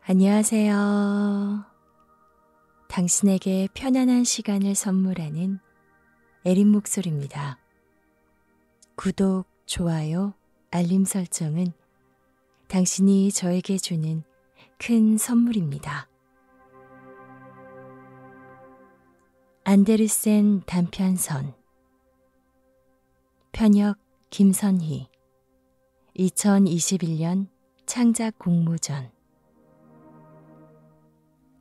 안녕하세요. 당신에게 편안한 시간을 선물하는 에린 목소리입니다. 구독, 좋아요, 알림 설정은 당신이 저에게 주는 큰 선물입니다. 안데르센 단편선 편역 김선희 2021년 창작 공모전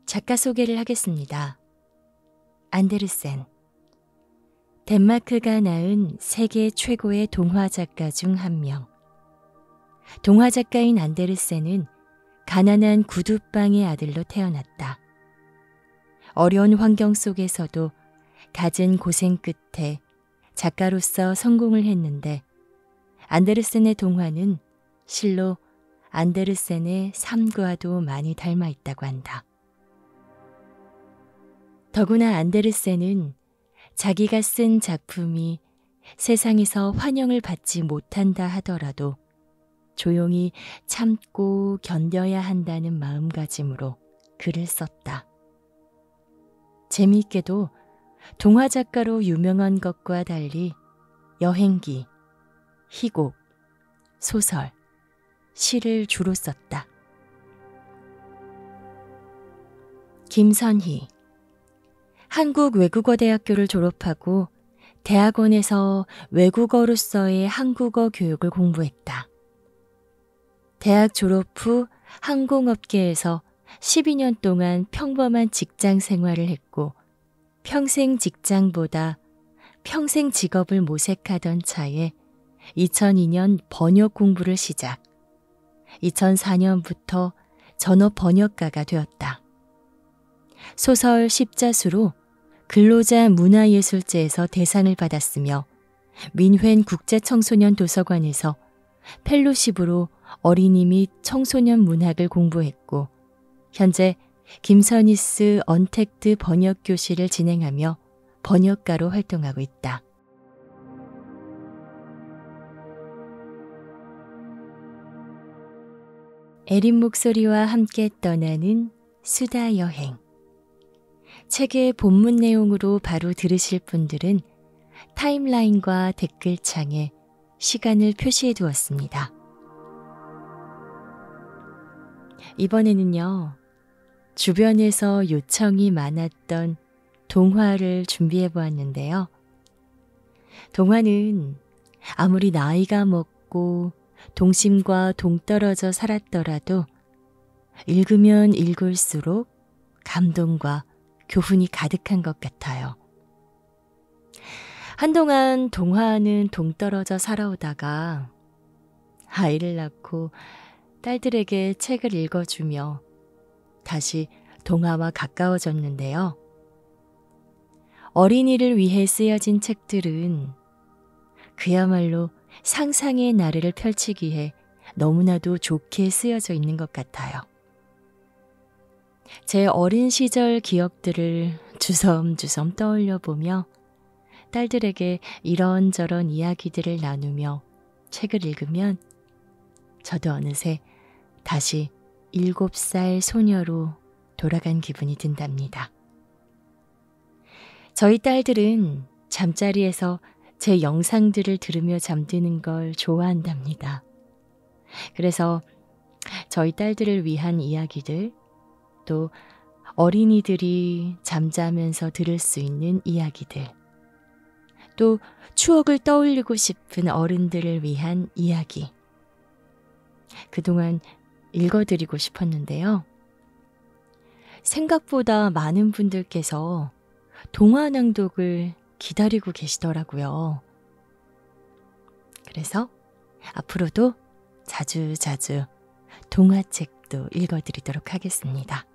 작가 소개를 하겠습니다. 안데르센 덴마크가 낳은 세계 최고의 동화 작가 중 한 명. 동화 작가인 안데르센은 가난한 구두방의 아들로 태어났다. 어려운 환경 속에서도 갖은 고생 끝에 작가로서 성공을 했는데 안데르센의 동화는 실로 안데르센의 삶과도 많이 닮아 있다고 한다. 더구나 안데르센은 자기가 쓴 작품이 세상에서 환영을 받지 못한다 하더라도 조용히 참고 견뎌야 한다는 마음가짐으로 글을 썼다. 재미있게도 동화 작가로 유명한 것과 달리 여행기, 희곡, 소설, 시를 주로 썼다. 김선희 한국외국어대학교를 졸업하고 대학원에서 외국어로서의 한국어 교육을 공부했다. 대학 졸업 후 항공업계에서 12년 동안 평범한 직장 생활을 했고 평생 직장보다 평생 직업을 모색하던 차에 2002년 번역 공부를 시작, 2004년부터 전업 번역가가 되었다. 소설 십자수로 근로자 문화예술제에서 대상을 받았으며 민회 국제청소년 도서관에서 펠로십으로 어린이 및 청소년 문학을 공부했고 현재 김선희스 언택트 번역교실을 진행하며 번역가로 활동하고 있다. 에린 목소리와 함께 떠나는 수다 여행. 책의 본문 내용으로 바로 들으실 분들은 타임라인과 댓글창에 시간을 표시해 두었습니다. 이번에는요, 주변에서 요청이 많았던 동화를 준비해 보았는데요. 동화는 아무리 나이가 먹고 동심과 동떨어져 살았더라도 읽으면 읽을수록 감동과 교훈이 가득한 것 같아요. 한동안 동화는 동떨어져 살아오다가 아이를 낳고 딸들에게 책을 읽어주며 다시 동화와 가까워졌는데요. 어린이를 위해 쓰여진 책들은 그야말로 상상의 나래를 펼치기에 너무나도 좋게 쓰여져 있는 것 같아요. 제 어린 시절 기억들을 주섬주섬 떠올려 보며 딸들에게 이런저런 이야기들을 나누며 책을 읽으면 저도 어느새 다시 7살 소녀로 돌아간 기분이 든답니다. 저희 딸들은 잠자리에서 제 영상들을 들으며 잠드는 걸 좋아한답니다. 그래서 저희 딸들을 위한 이야기들, 또 어린이들이 잠자면서 들을 수 있는 이야기들, 또 추억을 떠올리고 싶은 어른들을 위한 이야기, 그동안 읽어드리고 싶었는데요. 생각보다 많은 분들께서 동화 낭독을 기다리고 계시더라고요. 그래서 앞으로도 자주자주 동화책도 읽어드리도록 하겠습니다.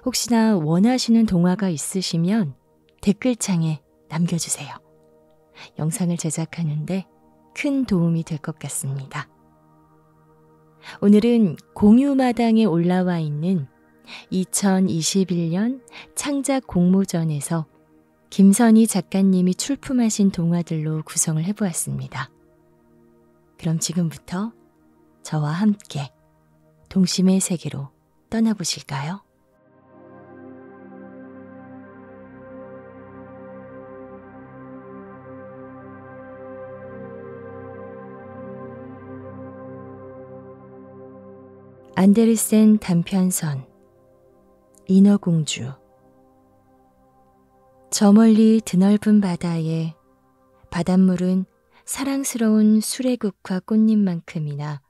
혹시나 원하시는 동화가 있으시면 댓글창에 남겨주세요. 영상을 제작하는데 큰 도움이 될 것 같습니다. 오늘은 공유마당에 올라와 있는 2021년 창작 공모전에서 김선희 작가님이 출품하신 동화들로 구성을 해보았습니다. 그럼 지금부터 저와 함께 동심의 세계로 떠나보실까요? 안데르센 단편선 인어공주. 저 멀리 드넓은 바다에 바닷물은 사랑스러운 수레국화 꽃잎만큼이나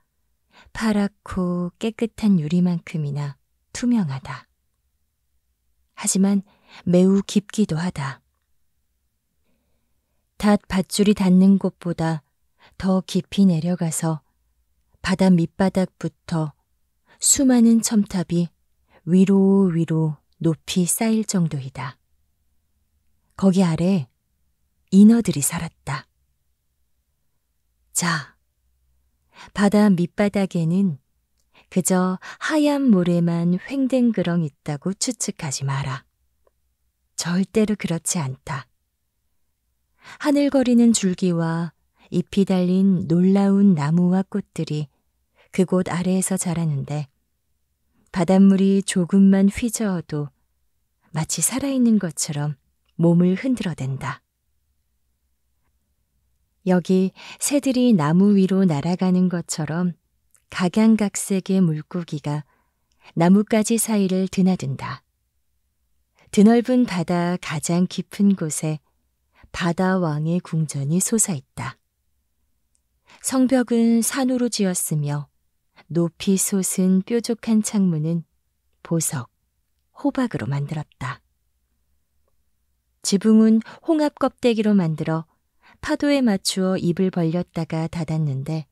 파랗고 깨끗한 유리만큼이나 투명하다. 하지만 매우 깊기도 하다. 닷 밧줄이 닿는 곳보다 더 깊이 내려가서 바다 밑바닥부터 수많은 첨탑이 위로 높이 쌓일 정도이다. 거기 아래 인어들이 살았다. 자, 바다 밑바닥에는 그저 하얀 모래만 횡댕그렁 있다고 추측하지 마라. 절대로 그렇지 않다. 하늘거리는 줄기와 잎이 달린 놀라운 나무와 꽃들이 그곳 아래에서 자라는데 바닷물이 조금만 휘저어도 마치 살아있는 것처럼 몸을 흔들어댄다. 여기 새들이 나무 위로 날아가는 것처럼 각양각색의 물고기가 나뭇가지 사이를 드나든다. 드넓은 바다 가장 깊은 곳에 바다왕의 궁전이 솟아있다. 성벽은 산으로 지었으며 높이 솟은 뾰족한 창문은 보석, 호박으로 만들었다. 지붕은 홍합 껍데기로 만들어 파도에 맞추어 입을 벌렸다가 닫았는데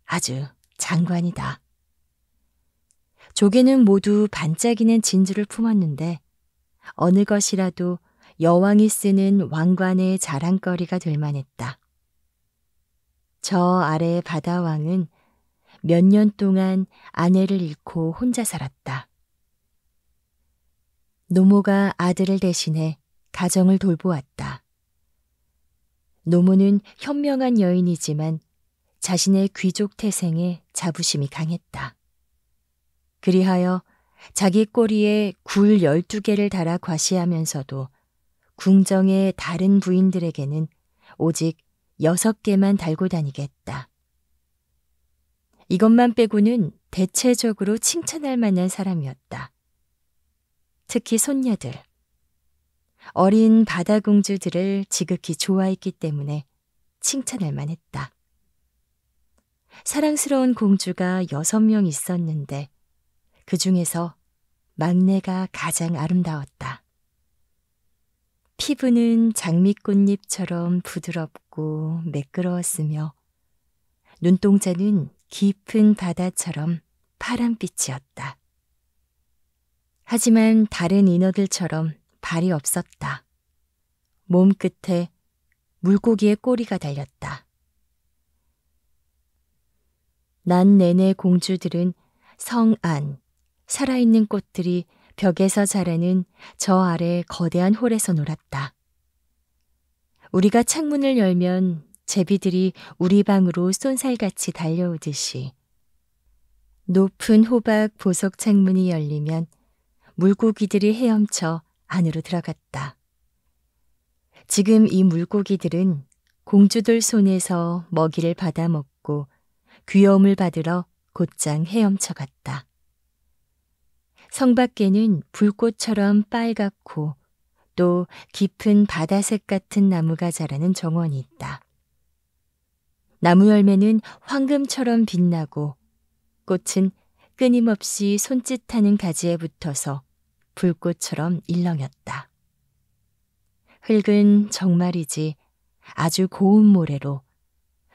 아주 장관이다. 조개는 모두 반짝이는 진주를 품었는데 어느 것이라도 여왕이 쓰는 왕관의 자랑거리가 될 만했다. 저 아래 바다왕은 몇 년 동안 아내를 잃고 혼자 살았다. 노모가 아들을 대신해 가정을 돌보았다. 노모는 현명한 여인이지만 자신의 귀족 태생에 자부심이 강했다. 그리하여 자기 꼬리에 굴 12개를 달아 과시하면서도 궁정의 다른 부인들에게는 오직 6개만 달고 다니겠다. 이것만 빼고는 대체적으로 칭찬할 만한 사람이었다. 특히 손녀들, 어린 바다공주들을 지극히 좋아했기 때문에 칭찬할 만했다. 사랑스러운 공주가 6명 있었는데 그 중에서 막내가 가장 아름다웠다. 피부는 장미꽃잎처럼 부드럽고 매끄러웠으며 눈동자는 깊은 바다처럼 파란빛이었다. 하지만 다른 인어들처럼 발이 없었다. 몸끝에 물고기의 꼬리가 달렸다. 낮 내내 공주들은 성 안, 살아있는 꽃들이 벽에서 자라는 저 아래 거대한 홀에서 놀았다. 우리가 창문을 열면 제비들이 우리 방으로 쏜살같이 달려오듯이 높은 호박 보석 창문이 열리면 물고기들이 헤엄쳐 안으로 들어갔다. 지금 이 물고기들은 공주들 손에서 먹이를 받아먹고 귀여움을 받으러 곧장 헤엄쳐 갔다. 성 밖에는 불꽃처럼 빨갛고 또 깊은 바다색 같은 나무가 자라는 정원이 있다. 나무 열매는 황금처럼 빛나고 꽃은 끊임없이 손짓하는 가지에 붙어서 불꽃처럼 일렁였다. 흙은 정말이지 아주 고운 모래로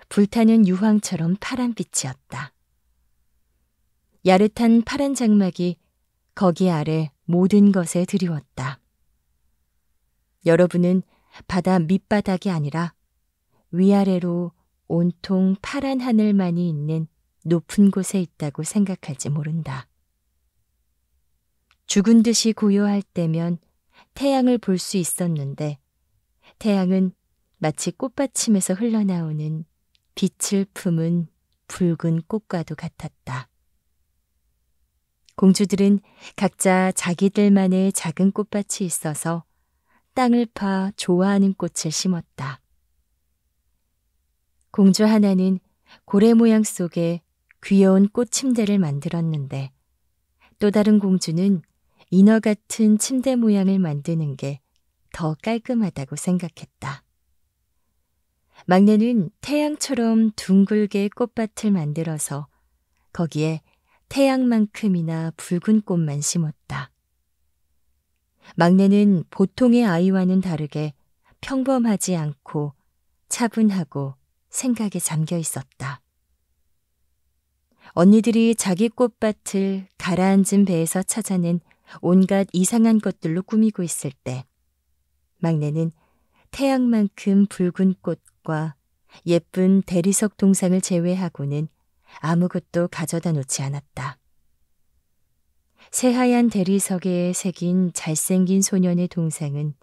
불타는 유황처럼 파란빛이었다. 야릇한 파란 장막이 거기 아래 모든 것에 드리웠다. 여러분은 바다 밑바닥이 아니라 위아래로 온통 파란 하늘만이 있는 높은 곳에 있다고 생각할지 모른다. 죽은 듯이 고요할 때면 태양을 볼 수 있었는데 태양은 마치 꽃받침에서 흘러나오는 빛을 품은 붉은 꽃과도 같았다. 공주들은 각자 자기들만의 작은 꽃밭이 있어서 땅을 파 좋아하는 꽃을 심었다. 공주 하나는 고래 모양 속에 귀여운 꽃 침대를 만들었는데 또 다른 공주는 인어 같은 침대 모양을 만드는 게 더 깔끔하다고 생각했다. 막내는 태양처럼 둥글게 꽃밭을 만들어서 거기에 태양만큼이나 붉은 꽃만 심었다. 막내는 보통의 아이와는 다르게 평범하지 않고 차분하고 생각에 잠겨 있었다. 언니들이 자기 꽃밭을 가라앉은 배에서 찾아낸 온갖 이상한 것들로 꾸미고 있을 때 막내는 태양만큼 붉은 꽃과 예쁜 대리석 동상을 제외하고는 아무것도 가져다 놓지 않았다. 새하얀 대리석에 새긴 잘생긴 소년의 동상은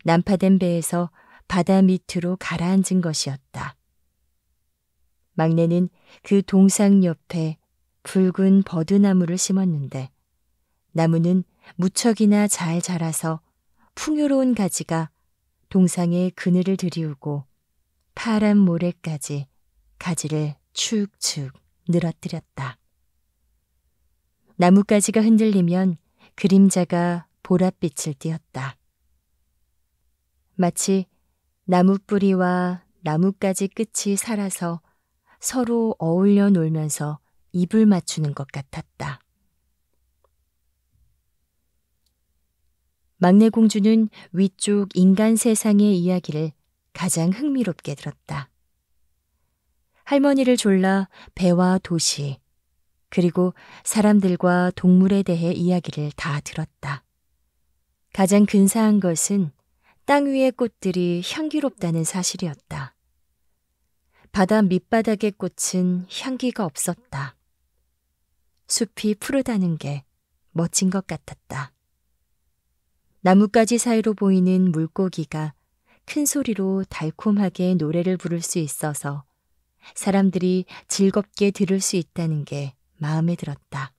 난파된 배에서 바다 밑으로 가라앉은 것이었다. 막내는 그 동상 옆에 붉은 버드나무를 심었는데 나무는 무척이나 잘 자라서 풍요로운 가지가 동상에 그늘을 들이우고 파란 모래까지 가지를 축축 늘어뜨렸다. 나뭇가지가 흔들리면 그림자가 보랏빛을 띠었다. 마치 나무 뿌리와 나뭇가지 끝이 살아서 서로 어울려 놀면서 입을 맞추는 것 같았다. 막내 공주는 위쪽 인간 세상의 이야기를 가장 흥미롭게 들었다. 할머니를 졸라 배와 도시, 그리고 사람들과 동물에 대해 이야기를 다 들었다. 가장 근사한 것은 땅 위의 꽃들이 향기롭다는 사실이었다. 바다 밑바닥의 꽃은 향기가 없었다. 숲이 푸르다는 게 멋진 것 같았다. 나뭇가지 사이로 보이는 물고기가 큰 소리로 달콤하게 노래를 부를 수 있어서 사람들이 즐겁게 들을 수 있다는 게 마음에 들었다.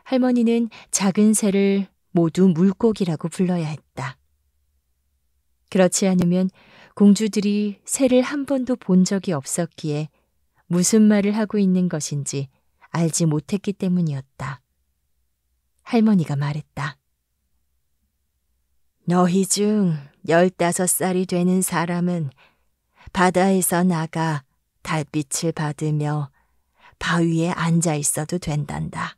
할머니는 작은 새를 모두 물고기라고 불러야 했다. 그렇지 않으면 공주들이 새를 한 번도 본 적이 없었기에 무슨 말을 하고 있는 것인지 알지 못했기 때문이었다. 할머니가 말했다. 너희 중 15살이 되는 사람은 바다에서 나가 달빛을 받으며 바위에 앉아 있어도 된단다.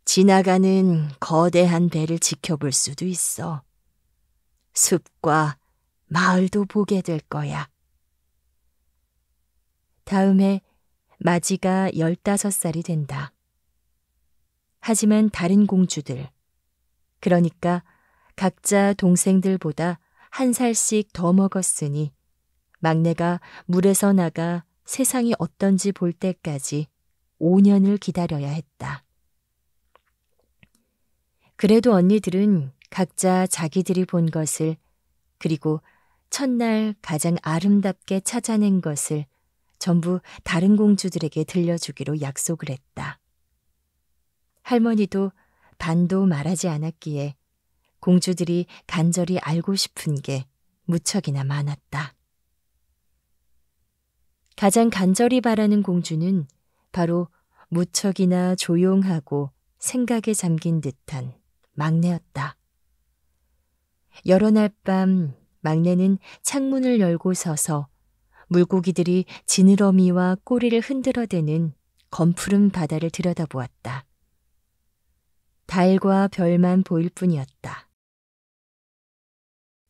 지나가는 거대한 배를 지켜볼 수도 있어. 숲과 마을도 보게 될 거야. 다음해 마지가 15살이 된다. 하지만 다른 공주들, 그러니까 각자 동생들보다 1살씩 더 먹었으니 막내가 물에서 나가 세상이 어떤지 볼 때까지 5년을 기다려야 했다. 그래도 언니들은 각자 자기들이 본 것을, 그리고 첫날 가장 아름답게 찾아낸 것을 전부 다른 공주들에게 들려주기로 약속을 했다. 할머니도 반도 말하지 않았기에 공주들이 간절히 알고 싶은 게 무척이나 많았다. 가장 간절히 바라는 공주는 바로 무척이나 조용하고 생각에 잠긴 듯한 막내였다. 여러 날 밤 막내는 창문을 열고 서서 물고기들이 지느러미와 꼬리를 흔들어대는 검푸른 바다를 들여다보았다. 달과 별만 보일 뿐이었다.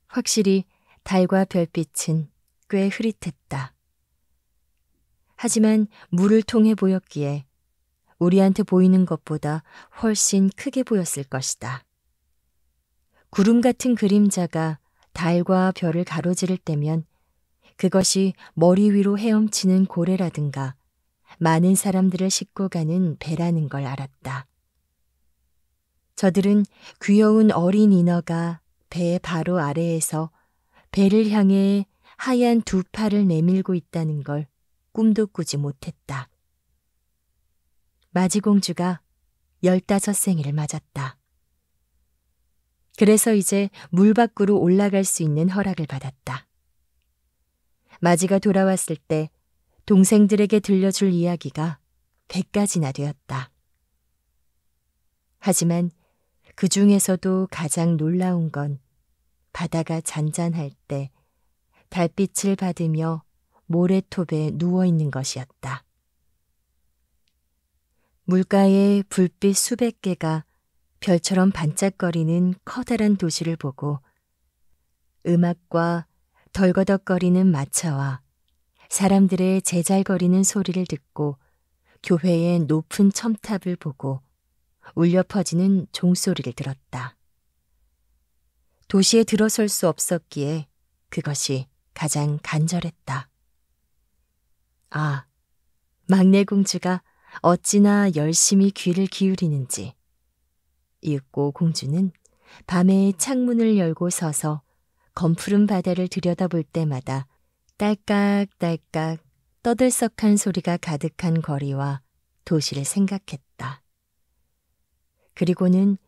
확실히 달과 별빛은 꽤 흐릿했다. 하지만 물을 통해 보였기에 우리한테 보이는 것보다 훨씬 크게 보였을 것이다. 구름 같은 그림자가 달과 별을 가로지를 때면 그것이 머리 위로 헤엄치는 고래라든가 많은 사람들을 싣고 가는 배라는 걸 알았다. 저들은 귀여운 어린 인어가 배 바로 아래에서 배를 향해 하얀 두 팔을 내밀고 있다는 걸 꿈도 꾸지 못했다. 마지공주가 15생일을 맞았다. 그래서 이제 물 밖으로 올라갈 수 있는 허락을 받았다. 마지가 돌아왔을 때 동생들에게 들려줄 이야기가 100가지나 되었다. 하지만 그 중에서도 가장 놀라운 건 바다가 잔잔할 때 달빛을 받으며 모래톱에 누워있는 것이었다. 물가에 불빛 수백 개가 별처럼 반짝거리는 커다란 도시를 보고 음악과 덜거덕거리는 마차와 사람들의 제잘거리는 소리를 듣고 교회의 높은 첨탑을 보고 울려 퍼지는 종소리를 들었다. 도시에 들어설 수 없었기에 그것이 가장 간절했다. 아, 막내 공주가 어찌나 열심히 귀를 기울이는지. 이윽고 공주는 밤에 창문을 열고 서서 검푸른 바다를 들여다볼 때마다 딸깍딸깍 떠들썩한 소리가 가득한 거리와 도시를 생각했다. 그리고는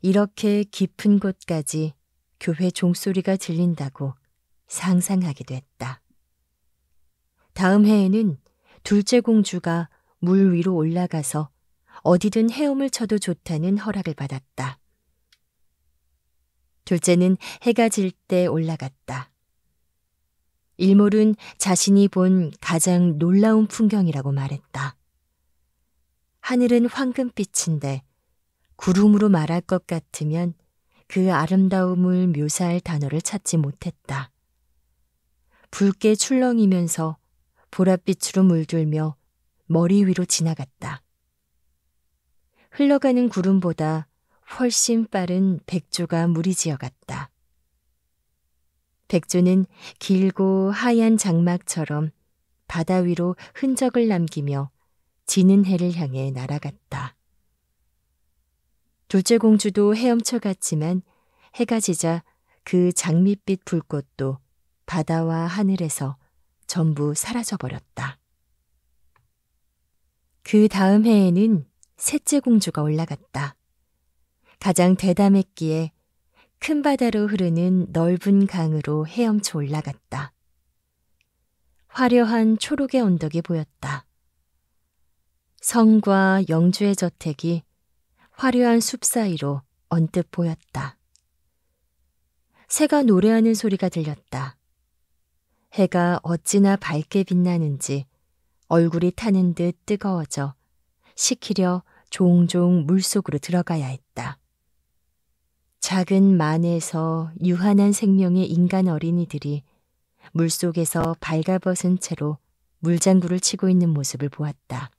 이렇게 깊은 곳까지 교회 종소리가 들린다고 상상하게 됐다. 다음 해에는 둘째 공주가 물 위로 올라가서 어디든 헤엄을 쳐도 좋다는 허락을 받았다. 둘째는 해가 질 때 올라갔다. 일몰은 자신이 본 가장 놀라운 풍경이라고 말했다. 하늘은 황금빛인데 구름으로 말할 것 같으면 그 아름다움을 묘사할 단어를 찾지 못했다. 붉게 출렁이면서 보랏빛으로 물들며 머리 위로 지나갔다. 흘러가는 구름보다 훨씬 빠른 백조가 무리지어갔다. 백조는 길고 하얀 장막처럼 바다 위로 흔적을 남기며 지는 해를 향해 날아갔다. 둘째 공주도 헤엄쳐 갔지만 해가 지자 그 장밋빛 불꽃도 바다와 하늘에서 전부 사라져버렸다. 그 다음 해에는 셋째 공주가 올라갔다. 가장 대담했기에 큰 바다로 흐르는 넓은 강으로 헤엄쳐 올라갔다. 화려한 초록의 언덕이 보였다. 성과 영주의 저택이 화려한 숲 사이로 언뜻 보였다. 새가 노래하는 소리가 들렸다. 해가 어찌나 밝게 빛나는지 얼굴이 타는 듯 뜨거워져 식히려 종종 물속으로 들어가야 했다. 작은 만에서 유한한 생명의 인간 어린이들이 물속에서 발가벗은 채로 물장구를 치고 있는 모습을 보았다.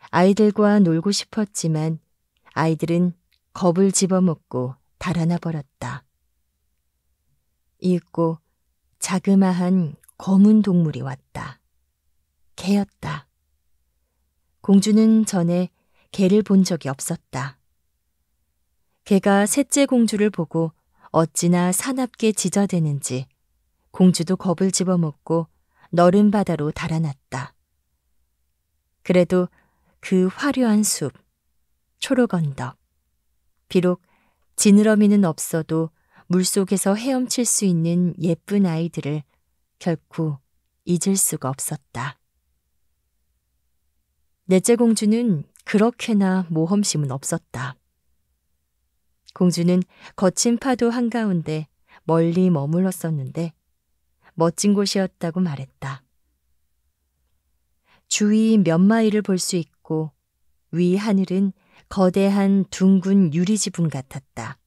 아이들과 놀고 싶었지만 아이들은 겁을 집어먹고 달아나 버렸다. 이윽고 자그마한 검은 동물이 왔다. 개였다. 공주는 전에 개를 본 적이 없었다. 개가 셋째 공주를 보고 어찌나 사납게 짖어대는지 공주도 겁을 집어먹고 너른 바다로 달아났다. 그래도 그 화려한 숲, 초록 언덕, 비록 지느러미는 없어도 물속에서 헤엄칠 수 있는 예쁜 아이들을 결코 잊을 수가 없었다. 넷째 공주는 그렇게나 모험심은 없었다. 공주는 거친 파도 한가운데 멀리 머물렀었는데 멋진 곳이었다고 말했다. 주위 몇 마일을 볼 수 있고 위 하늘은 거대한 둥근 유리지붕 같았다.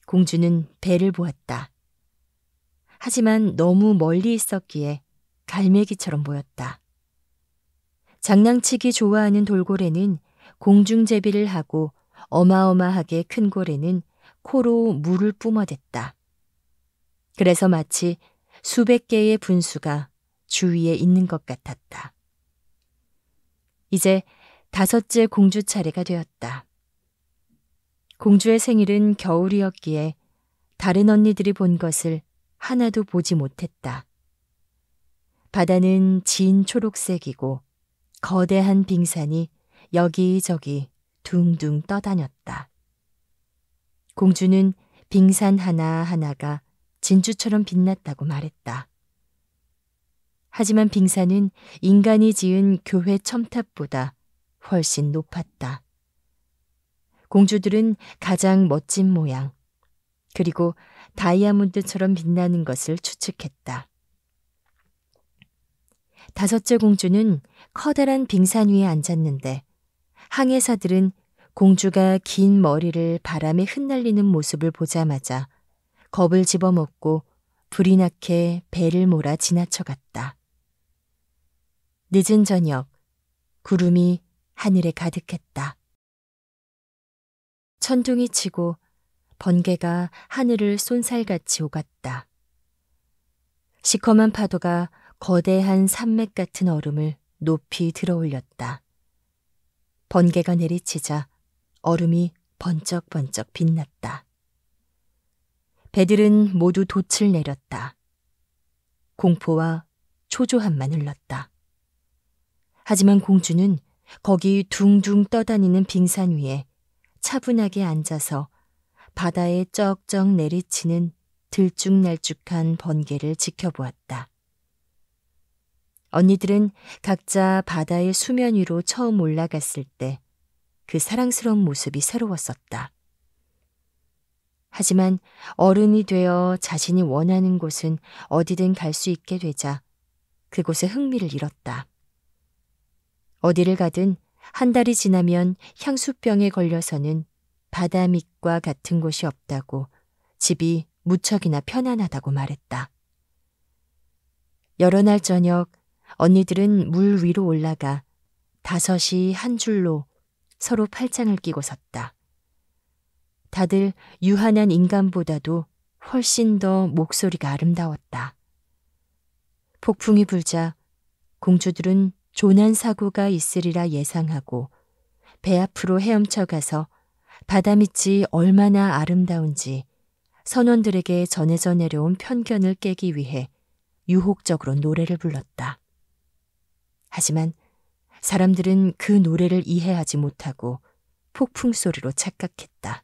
공주는 배를 보았다. 하지만 너무 멀리 있었기에 갈매기처럼 보였다. 장난치기 좋아하는 돌고래는 공중제비를 하고 어마어마하게 큰 고래는 코로 물을 뿜어댔다. 그래서 마치 수백 개의 분수가 주위에 있는 것 같았다. 이제 다섯째 공주 차례가 되었다. 공주의 생일은 겨울이었기에 다른 언니들이 본 것을 하나도 보지 못했다. 바다는 진 초록색이고 거대한 빙산이 여기저기 둥둥 떠다녔다. 공주는 빙산 하나하나가 진주처럼 빛났다고 말했다. 하지만 빙산은 인간이 지은 교회 첨탑보다 훨씬 높았다. 공주들은 가장 멋진 모양, 그리고 다이아몬드처럼 빛나는 것을 추측했다. 다섯째 공주는 커다란 빙산 위에 앉았는데 항해사들은 공주가 긴 머리를 바람에 흩날리는 모습을 보자마자 겁을 집어먹고 불이 나게 배를 몰아 지나쳐갔다. 늦은 저녁, 구름이 하늘에 가득했다. 천둥이 치고 번개가 하늘을 쏜살같이 오갔다. 시커먼 파도가 거대한 산맥 같은 얼음을 높이 들어올렸다. 번개가 내리치자 얼음이 번쩍번쩍 빛났다. 배들은 모두 돛을 내렸다. 공포와 초조함만 흘렀다. 하지만 공주는 거기 둥둥 떠다니는 빙산 위에 차분하게 앉아서 바다에 쩍쩍 내리치는 들쭉날쭉한 번개를 지켜보았다. 언니들은 각자 바다의 수면 위로 처음 올라갔을 때 그 사랑스러운 모습이 새로웠었다. 하지만 어른이 되어 자신이 원하는 곳은 어디든 갈 수 있게 되자 그곳에 흥미를 잃었다. 어디를 가든 한 달이 지나면 향수병에 걸려서는 바다 밑과 같은 곳이 없다고 집이 무척이나 편안하다고 말했다. 여러 날 저녁 언니들은 물 위로 올라가 다섯이 한 줄로 서로 팔짱을 끼고 섰다. 다들 유한한 인간보다도 훨씬 더 목소리가 아름다웠다. 폭풍이 불자 공주들은 조난사고가 있으리라 예상하고 배 앞으로 헤엄쳐 가서 바다 밑이 얼마나 아름다운지 선원들에게 전해져 내려온 편견을 깨기 위해 유혹적으로 노래를 불렀다. 하지만 사람들은 그 노래를 이해하지 못하고 폭풍 소리로 착각했다.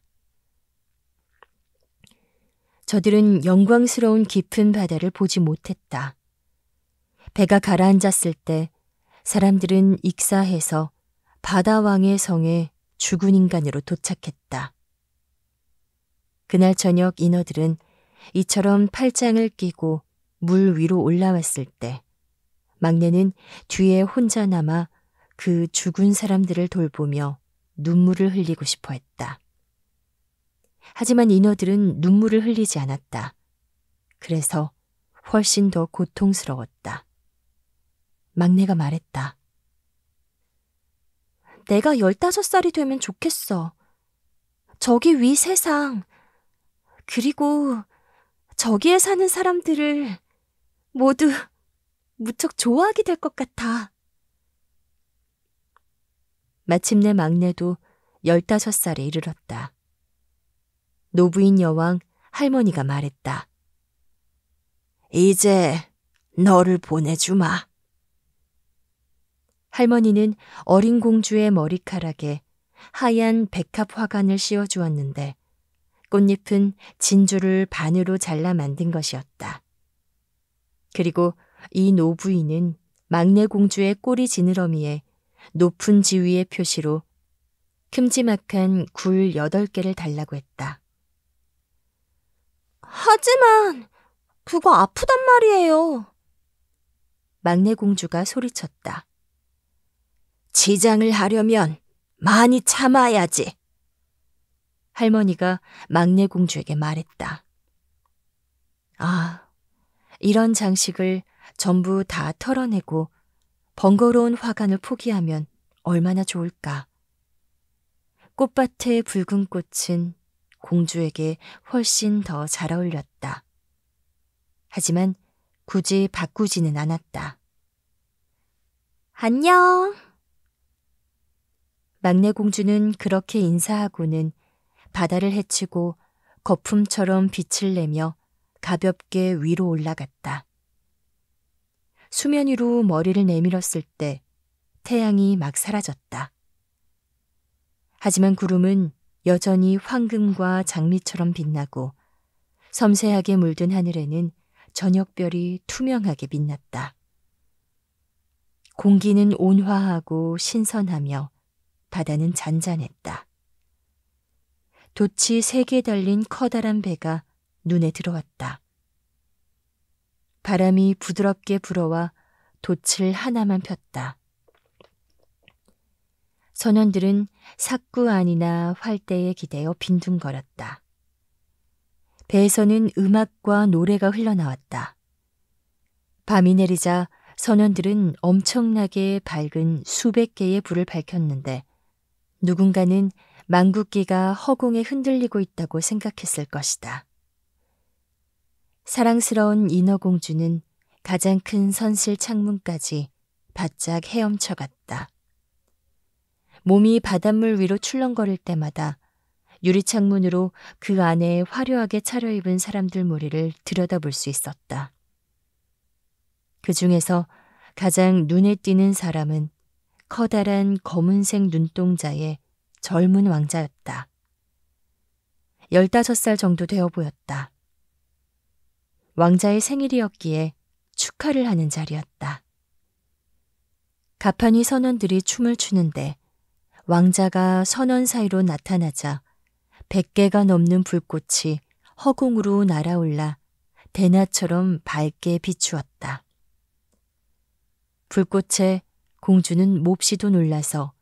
저들은 영광스러운 깊은 바다를 보지 못했다. 배가 가라앉았을 때 사람들은 익사해서 바다왕의 성에 죽은 인간으로 도착했다. 그날 저녁 인어들은 이처럼 팔짱을 끼고 물 위로 올라왔을 때 막내는 뒤에 혼자 남아 그 죽은 사람들을 돌보며 눈물을 흘리고 싶어 했다. 하지만 인어들은 눈물을 흘리지 않았다. 그래서 훨씬 더 고통스러웠다. 막내가 말했다. 내가 15살이 되면 좋겠어. 저기 위 세상, 그리고 저기에 사는 사람들을 모두 무척 좋아하게 될 것 같아. 마침내 막내도 15살에 이르렀다. 노부인 여왕 할머니가 말했다. 이제 너를 보내주마. 할머니는 어린 공주의 머리카락에 하얀 백합 화관을 씌워주었는데 꽃잎은 진주를 반으로 잘라 만든 것이었다. 그리고 이 노부인은 막내 공주의 꼬리 지느러미에 높은 지위의 표시로 큼지막한 굴 8개를 달라고 했다. 하지만 그거 아프단 말이에요. 막내 공주가 소리쳤다. 치장을 하려면 많이 참아야지. 할머니가 막내 공주에게 말했다. 아, 이런 장식을 전부 다 털어내고 번거로운 화관을 포기하면 얼마나 좋을까. 꽃밭의 붉은 꽃은 공주에게 훨씬 더 잘 어울렸다. 하지만 굳이 바꾸지는 않았다. 안녕. 막내 공주는 그렇게 인사하고는 바다를 헤치고 거품처럼 빛을 내며 가볍게 위로 올라갔다. 수면 위로 머리를 내밀었을 때 태양이 막 사라졌다. 하지만 구름은 여전히 황금과 장미처럼 빛나고 섬세하게 물든 하늘에는 저녁별이 투명하게 빛났다. 공기는 온화하고 신선하며 바다는 잔잔했다. 돛이 3개 달린 커다란 배가 눈에 들어왔다. 바람이 부드럽게 불어와 돛을 하나만 폈다. 선원들은 삭구 안이나 활대에 기대어 빈둥거렸다. 배에서는 음악과 노래가 흘러나왔다. 밤이 내리자 선원들은 엄청나게 밝은 수백 개의 불을 밝혔는데 누군가는 망국기가 허공에 흔들리고 있다고 생각했을 것이다. 사랑스러운 인어공주는 가장 큰 선실 창문까지 바짝 헤엄쳐 갔다. 몸이 바닷물 위로 출렁거릴 때마다 유리창문으로 그 안에 화려하게 차려입은 사람들 무리를 들여다볼 수 있었다. 그 중에서 가장 눈에 띄는 사람은 커다란 검은색 눈동자의 젊은 왕자였다. 15살 정도 되어 보였다. 왕자의 생일이었기에 축하를 하는 자리였다. 가판위 선원들이 춤을 추는데 왕자가 선원 사이로 나타나자 100개가 넘는 불꽃이 허공으로 날아올라 대낮처럼 밝게 비추었다. 불꽃에 공주는 몹시도 놀라서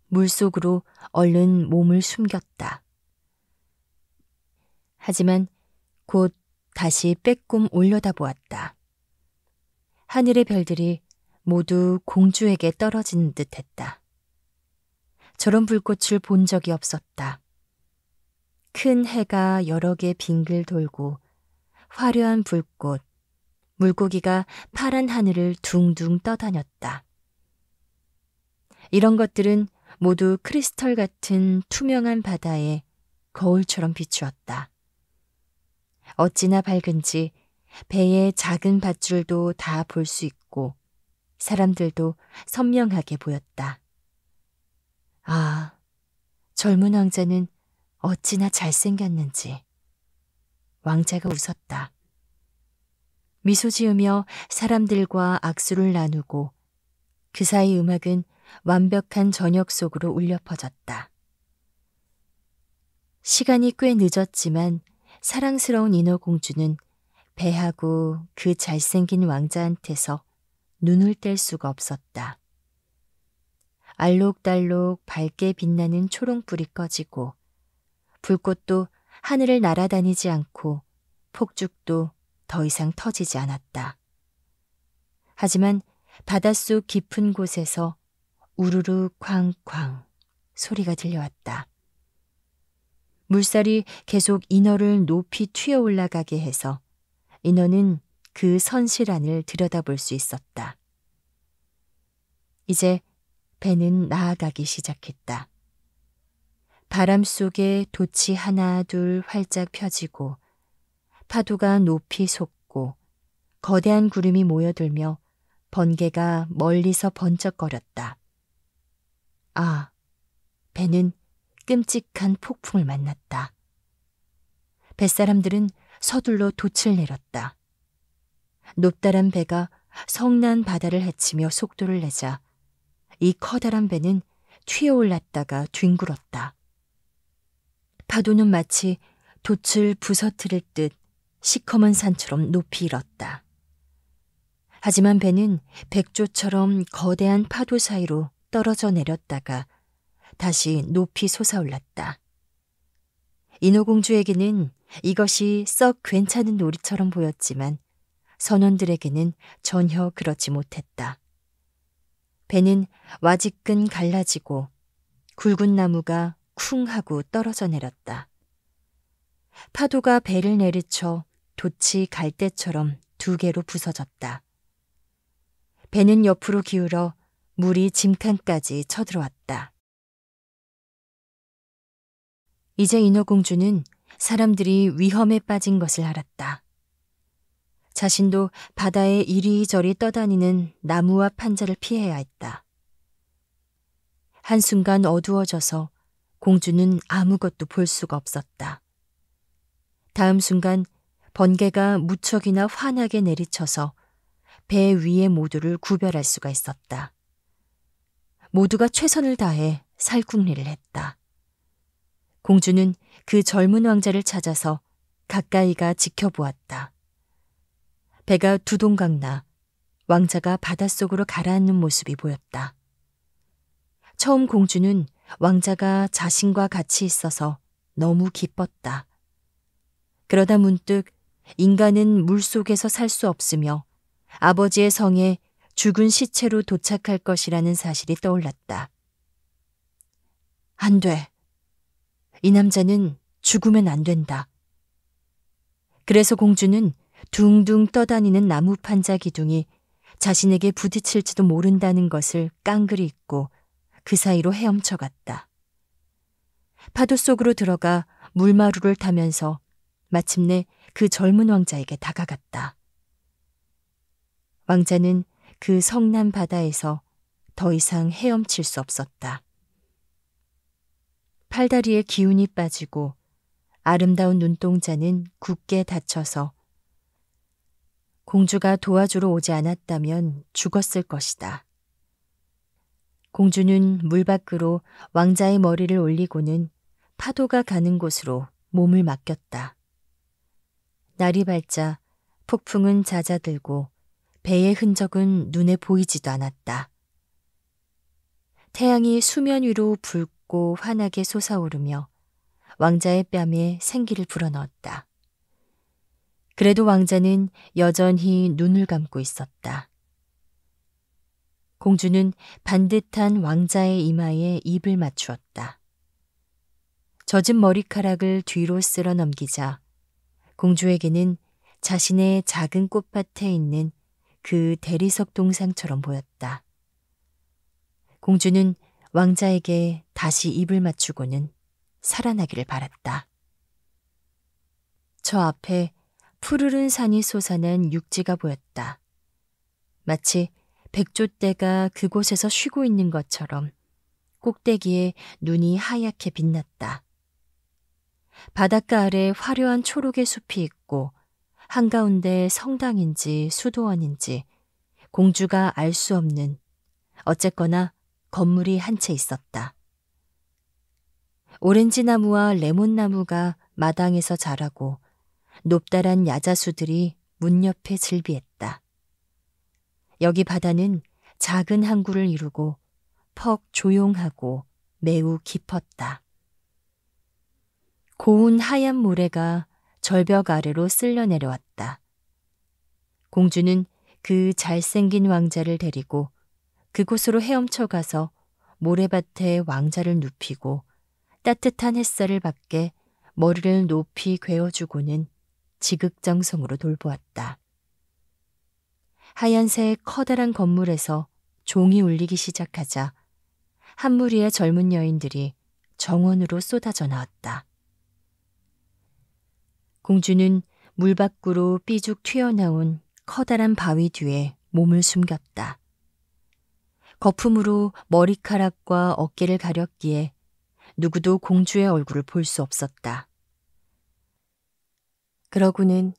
물속으로 얼른 몸을 숨겼다. 하지만 곧 다시 빼꼼 올려다보았다. 하늘의 별들이 모두 공주에게 떨어지는 듯했다. 저런 불꽃을 본 적이 없었다. 큰 해가 여러 개 빙글 돌고 화려한 불꽃, 물고기가 파란 하늘을 둥둥 떠다녔다. 이런 것들은 모두 크리스털 같은 투명한 바다에 거울처럼 비추었다. 어찌나 밝은지 배의 작은 밧줄도 다 볼 수 있고 사람들도 선명하게 보였다. 아, 젊은 왕자는 어찌나 잘생겼는지. 왕자가 웃었다. 미소 지으며 사람들과 악수를 나누고 그 사이 음악은 완벽한 저녁 속으로 울려 퍼졌다. 시간이 꽤 늦었지만 사랑스러운 인어공주는 배하고 그 잘생긴 왕자한테서 눈을 뗄 수가 없었다. 알록달록 밝게 빛나는 초롱불이 꺼지고 불꽃도 하늘을 날아다니지 않고 폭죽도 더 이상 터지지 않았다. 하지만 바닷속 깊은 곳에서 우르르 쾅쾅 소리가 들려왔다. 물살이 계속 인어를 높이 튀어 올라가게 해서 인어는 그 선실 안을 들여다볼 수 있었다. 이제 배는 나아가기 시작했다. 바람 속에 돛이 하나 둘 활짝 펴지고 파도가 높이 솟고 거대한 구름이 모여들며 번개가 멀리서 번쩍거렸다. 아, 배는 끔찍한 폭풍을 만났다. 뱃사람들은 서둘러 돛을 내렸다. 높다란 배가 성난 바다를 헤치며 속도를 내자 이 커다란 배는 튀어올랐다가 뒹굴었다. 파도는 마치 돛을 부서뜨릴 듯 시커먼 산처럼 높이 일었다. 하지만 배는 백조처럼 거대한 파도 사이로 떨어져 내렸다가 다시 높이 솟아올랐다. 인어공주에게는 이것이 썩 괜찮은 놀이처럼 보였지만 선원들에게는 전혀 그렇지 못했다. 배는 와지끈 갈라지고 굵은 나무가 쿵 하고 떨어져 내렸다. 파도가 배를 내리쳐 돛이 갈대처럼 2개로 부서졌다. 배는 옆으로 기울어 물이 짐칸까지 쳐들어왔다. 이제 인어공주는 사람들이 위험에 빠진 것을 알았다. 자신도 바다에 이리저리 떠다니는 나무와 판자를 피해야 했다. 한순간 어두워져서 공주는 아무것도 볼 수가 없었다. 다음 순간 번개가 무척이나 환하게 내리쳐서 배 위의 모두를 구별할 수가 있었다. 모두가 최선을 다해 살궁리를 했다. 공주는 그 젊은 왕자를 찾아서 가까이가 지켜보았다. 배가 두동강 나 왕자가 바닷속으로 가라앉는 모습이 보였다. 처음 공주는 왕자가 자신과 같이 있어서 너무 기뻤다. 그러다 문득 인간은 물속에서 살 수 없으며 아버지의 성에 죽은 시체로 도착할 것이라는 사실이 떠올랐다. 안 돼. 이 남자는 죽으면 안 된다. 그래서 공주는 둥둥 떠다니는 나무 판자 기둥이 자신에게 부딪힐지도 모른다는 것을 깡그리 잊고 그 사이로 헤엄쳐갔다. 파도 속으로 들어가 물마루를 타면서 마침내 그 젊은 왕자에게 다가갔다. 왕자는 그 성난 바다에서 더 이상 헤엄칠 수 없었다. 팔다리에 기운이 빠지고 아름다운 눈동자는 굳게 닫혀서 공주가 도와주러 오지 않았다면 죽었을 것이다. 공주는 물 밖으로 왕자의 머리를 올리고는 파도가 가는 곳으로 몸을 맡겼다. 날이 밝자 폭풍은 잦아들고 배의 흔적은 눈에 보이지도 않았다. 태양이 수면 위로 붉고 환하게 솟아오르며 왕자의 뺨에 생기를 불어넣었다. 그래도 왕자는 여전히 눈을 감고 있었다. 공주는 반듯한 왕자의 이마에 입을 맞추었다. 젖은 머리카락을 뒤로 쓸어 넘기자 공주에게는 자신의 작은 꽃밭에 있는 그 대리석 동상처럼 보였다. 공주는 왕자에게 다시 입을 맞추고는 살아나기를 바랐다. 저 앞에 푸르른 산이 솟아난 육지가 보였다. 마치 백조떼가 그곳에서 쉬고 있는 것처럼 꼭대기에 눈이 하얗게 빛났다. 바닷가 아래 화려한 초록의 숲이 있고 한가운데 성당인지 수도원인지 공주가 알 수 없는 어쨌거나 건물이 한 채 있었다. 오렌지 나무와 레몬 나무가 마당에서 자라고 높다란 야자수들이 문 옆에 즐비했다. 여기 바다는 작은 항구를 이루고 퍽 조용하고 매우 깊었다. 고운 하얀 모래가 절벽 아래로 쓸려 내려왔다. 공주는 그 잘생긴 왕자를 데리고 그곳으로 헤엄쳐 가서 모래밭에 왕자를 눕히고 따뜻한 햇살을 받게 머리를 높이 괴어주고는 지극정성으로 돌보았다. 하얀색 커다란 건물에서 종이 울리기 시작하자 한 무리의 젊은 여인들이 정원으로 쏟아져 나왔다. 공주는 물 밖으로 삐죽 튀어나온 커다란 바위 뒤에 몸을 숨겼다. 거품으로 머리카락과 어깨를 가렸기에 누구도 공주의 얼굴을 볼 수 없었다. 그러고는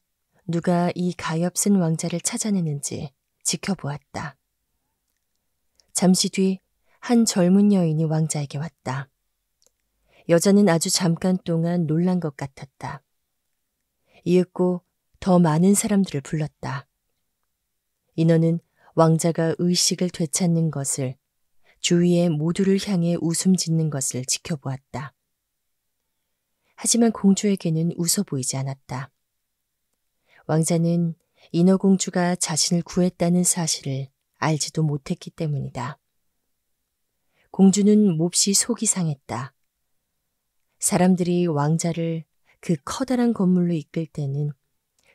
누가 이 가엾은 왕자를 찾아내는지 지켜보았다. 잠시 뒤 한 젊은 여인이 왕자에게 왔다. 여자는 아주 잠깐 동안 놀란 것 같았다. 이윽고 더 많은 사람들을 불렀다. 인어는 왕자가 의식을 되찾는 것을, 주위의 모두를 향해 웃음 짓는 것을 지켜보았다. 하지만 공주에게는 웃어 보이지 않았다. 왕자는 인어공주가 자신을 구했다는 사실을 알지도 못했기 때문이다. 공주는 몹시 속이 상했다. 사람들이 왕자를 그 커다란 건물로 이끌 때는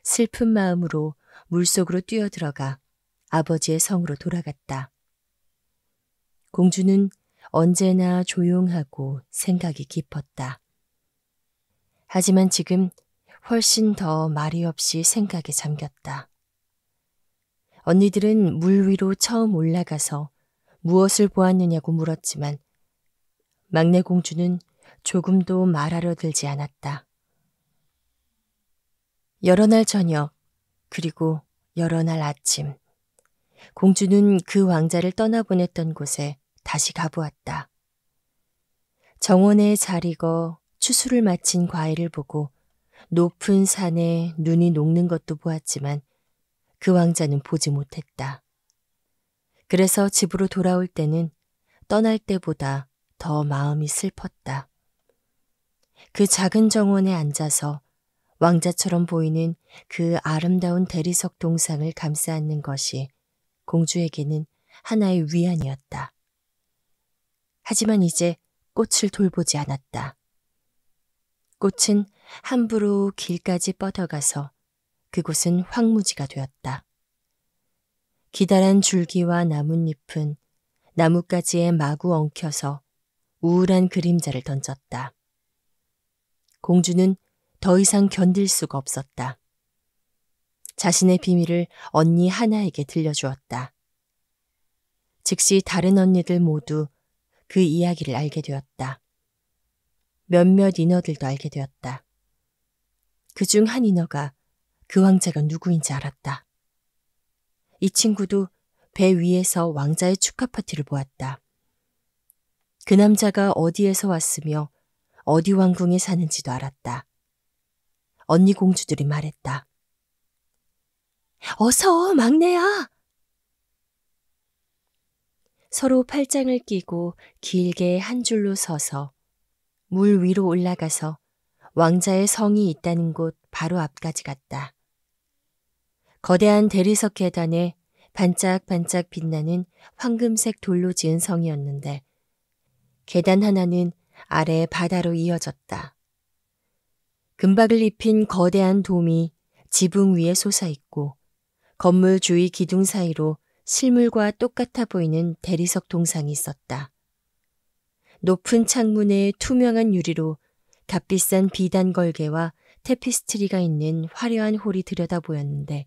슬픈 마음으로 물속으로 뛰어들어가 아버지의 성으로 돌아갔다. 공주는 언제나 조용하고 생각이 깊었다. 하지만 지금 훨씬 더 말이 없이 생각에 잠겼다. 언니들은 물 위로 처음 올라가서 무엇을 보았느냐고 물었지만 막내 공주는 조금도 말하려 들지 않았다. 여러 날 저녁, 그리고 여러 날 아침, 공주는 그 왕자를 떠나보냈던 곳에 다시 가보았다. 정원에 잘 익어 추수를 마친 과일을 보고 높은 산에 눈이 녹는 것도 보았지만 그 왕자는 보지 못했다. 그래서 집으로 돌아올 때는 떠날 때보다 더 마음이 슬펐다. 그 작은 정원에 앉아서 왕자처럼 보이는 그 아름다운 대리석 동상을 감싸 안는 것이 공주에게는 하나의 위안이었다. 하지만 이제 꽃을 돌보지 않았다. 꽃은 함부로 길까지 뻗어가서 그곳은 황무지가 되었다. 기다란 줄기와 나뭇잎은 나뭇가지에 마구 엉켜서 우울한 그림자를 던졌다. 공주는 더 이상 견딜 수가 없었다. 자신의 비밀을 언니 하나에게 들려주었다. 즉시 다른 언니들 모두 그 이야기를 알게 되었다. 몇몇 인어들도 알게 되었다. 그중 한 인어가 그 왕자가 누구인지 알았다. 이 친구도 배 위에서 왕자의 축하 파티를 보았다. 그 남자가 어디에서 왔으며 어디 왕궁에 사는지도 알았다. 언니 공주들이 말했다. 어서 막내야! 서로 팔짱을 끼고 길게 한 줄로 서서 물 위로 올라가서 왕자의 성이 있다는 곳 바로 앞까지 갔다. 거대한 대리석 계단에 반짝반짝 빛나는 황금색 돌로 지은 성이었는데 계단 하나는 아래 바다로 이어졌다. 금박을 입힌 거대한 돔이 지붕 위에 솟아있고 건물 주위 기둥 사이로 실물과 똑같아 보이는 대리석 동상이 있었다. 높은 창문에 투명한 유리로 값비싼 비단 걸개와 테피스트리가 있는 화려한 홀이 들여다 보였는데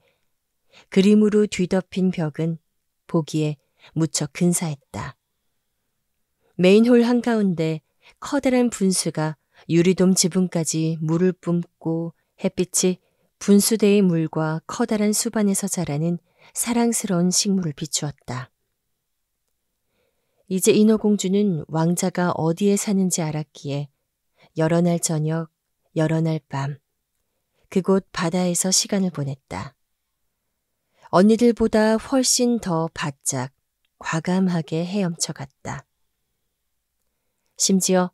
그림으로 뒤덮인 벽은 보기에 무척 근사했다. 메인홀 한가운데 커다란 분수가 유리돔 지붕까지 물을 뿜고 햇빛이 분수대의 물과 커다란 수반에서 자라는 사랑스러운 식물을 비추었다. 이제 인어공주는 왕자가 어디에 사는지 알았기에 여러 날 저녁, 여러 날 밤, 그곳 바다에서 시간을 보냈다. 언니들보다 훨씬 더 바짝, 과감하게 헤엄쳐 갔다. 심지어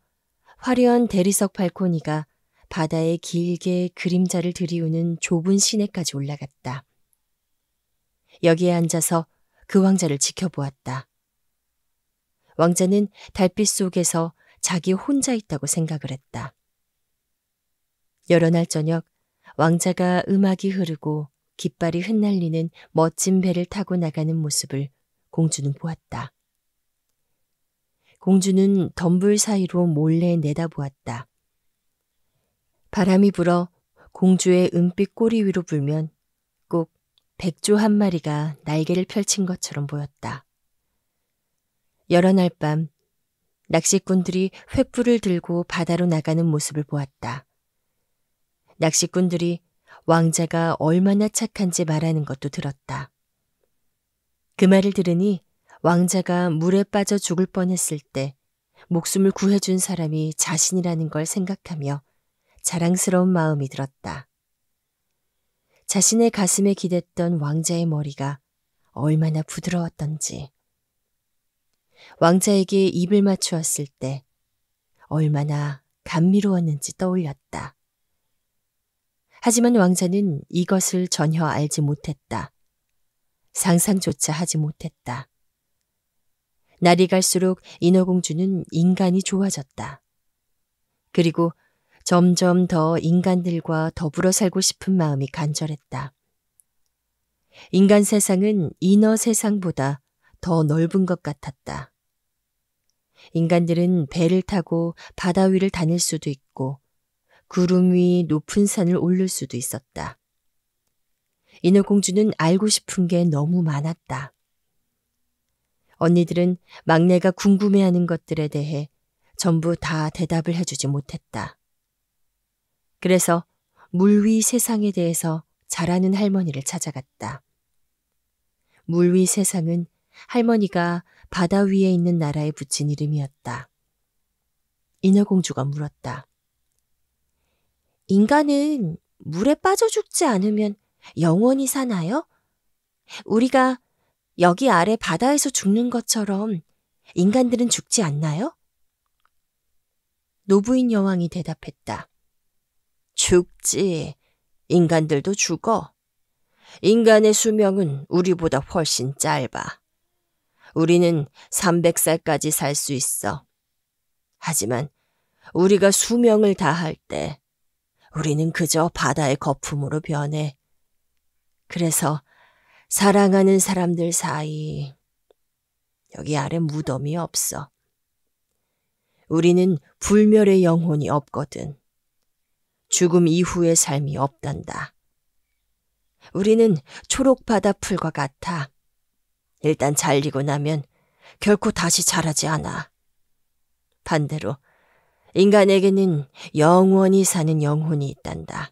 화려한 대리석 발코니가 바다에 길게 그림자를 들이우는 좁은 시내까지 올라갔다. 여기에 앉아서 그 왕자를 지켜보았다. 왕자는 달빛 속에서 자기 혼자 있다고 생각을 했다. 여러 날 저녁 왕자가 음악이 흐르고 깃발이 흩날리는 멋진 배를 타고 나가는 모습을 공주는 보았다. 공주는 덤불 사이로 몰래 내다보았다. 바람이 불어 공주의 은빛 꼬리 위로 불면 꼭 백조 한 마리가 날개를 펼친 것처럼 보였다. 여러 날 밤 낚시꾼들이 횃불을 들고 바다로 나가는 모습을 보았다. 낚시꾼들이 왕자가 얼마나 착한지 말하는 것도 들었다. 그 말을 들으니 왕자가 물에 빠져 죽을 뻔했을 때 목숨을 구해준 사람이 자신이라는 걸 생각하며 자랑스러운 마음이 들었다. 자신의 가슴에 기댔던 왕자의 머리가 얼마나 부드러웠던지, 왕자에게 입을 맞추었을 때 얼마나 감미로웠는지 떠올렸다. 하지만 왕자는 이것을 전혀 알지 못했다. 상상조차 하지 못했다. 날이 갈수록 인어공주는 인간이 좋아졌다. 그리고 점점 더 인간들과 더불어 살고 싶은 마음이 간절했다. 인간 세상은 인어 세상보다 더 넓은 것 같았다. 인간들은 배를 타고 바다 위를 다닐 수도 있고 구름 위 높은 산을 오를 수도 있었다. 인어공주는 알고 싶은 게 너무 많았다. 언니들은 막내가 궁금해하는 것들에 대해 전부 다 대답을 해주지 못했다. 그래서 물 위 세상에 대해서 잘 아는 할머니를 찾아갔다. 물 위 세상은 할머니가 바다 위에 있는 나라에 붙인 이름이었다. 인어공주가 물었다. 인간은 물에 빠져 죽지 않으면 영원히 사나요? 우리가 여기 아래 바다에서 죽는 것처럼 인간들은 죽지 않나요? 노부인 여왕이 대답했다. 죽지. 인간들도 죽어. 인간의 수명은 우리보다 훨씬 짧아. 우리는 300살까지 살 수 있어. 하지만 우리가 수명을 다할 때 우리는 그저 바다의 거품으로 변해. 그래서 사랑하는 사람들 사이 여기 아래 무덤이 없어. 우리는 불멸의 영혼이 없거든. 죽음 이후의 삶이 없단다. 우리는 초록바다 풀과 같아. 일단 잘리고 나면 결코 다시 자라지 않아. 반대로 인간에게는 영원히 사는 영혼이 있단다.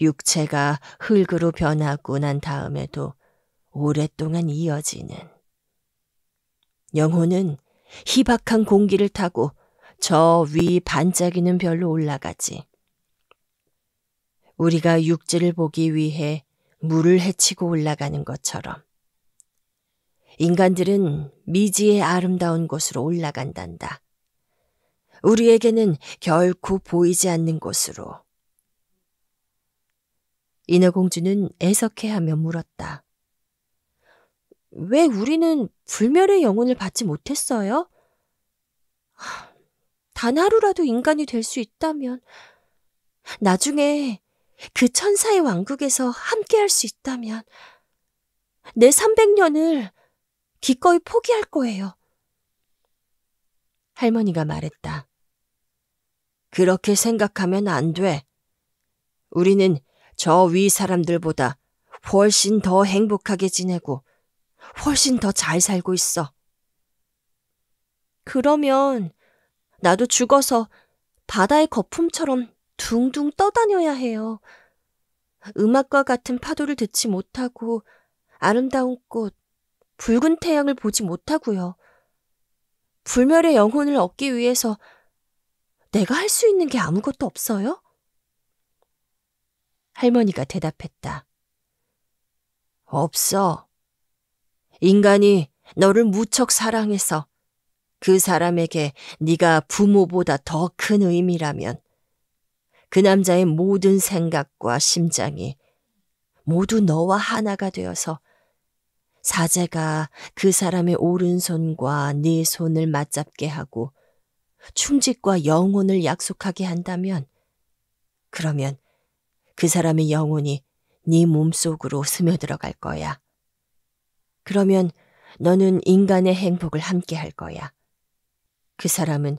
육체가 흙으로 변하고 난 다음에도 오랫동안 이어지는. 영혼은 희박한 공기를 타고 저 위 반짝이는 별로 올라가지. 우리가 육지를 보기 위해 물을 헤치고 올라가는 것처럼 인간들은 미지의 아름다운 곳으로 올라간단다. 우리에게는 결코 보이지 않는 곳으로. 인어공주는 애석해하며 물었다. 왜 우리는 불멸의 영혼을 받지 못했어요? 단 하루라도 인간이 될 수 있다면, 나중에 그 천사의 왕국에서 함께할 수 있다면, 내 300년을 기꺼이 포기할 거예요. 할머니가 말했다. 그렇게 생각하면 안 돼. 우리는 저 위 사람들보다 훨씬 더 행복하게 지내고 훨씬 더 잘 살고 있어. 그러면 나도 죽어서 바다의 거품처럼 둥둥 떠다녀야 해요. 음악과 같은 파도를 듣지 못하고 아름다운 꽃, 붉은 태양을 보지 못하고요. 불멸의 영혼을 얻기 위해서 내가 할 수 있는 게 아무것도 없어요? 할머니가 대답했다. 없어. 인간이 너를 무척 사랑해서 그 사람에게 네가 부모보다 더 큰 의미라면 그 남자의 모든 생각과 심장이 모두 너와 하나가 되어서 사제가 그 사람의 오른손과 네 손을 맞잡게 하고 충직과 영혼을 약속하게 한다면 그러면 그 사람의 영혼이 네 몸속으로 스며들어갈 거야. 그러면 너는 인간의 행복을 함께 할 거야. 그 사람은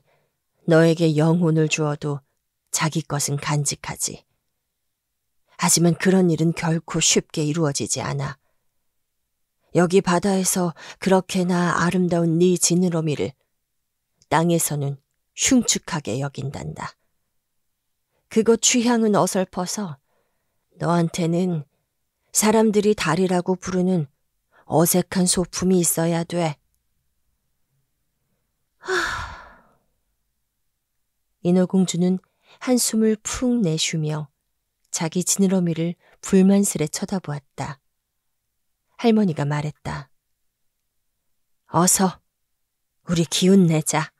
너에게 영혼을 주어도 자기 것은 간직하지. 하지만 그런 일은 결코 쉽게 이루어지지 않아. 여기 바다에서 그렇게나 아름다운 네 지느러미를 땅에서는 흉측하게 여긴단다. 그것 취향은 어설퍼서 너한테는 사람들이 달이라고 부르는 어색한 소품이 있어야 돼. 인어공주는 한숨을 푹 내쉬며 자기 지느러미를 불만스레 쳐다보았다. 할머니가 말했다. 어서 우리 기운 내자.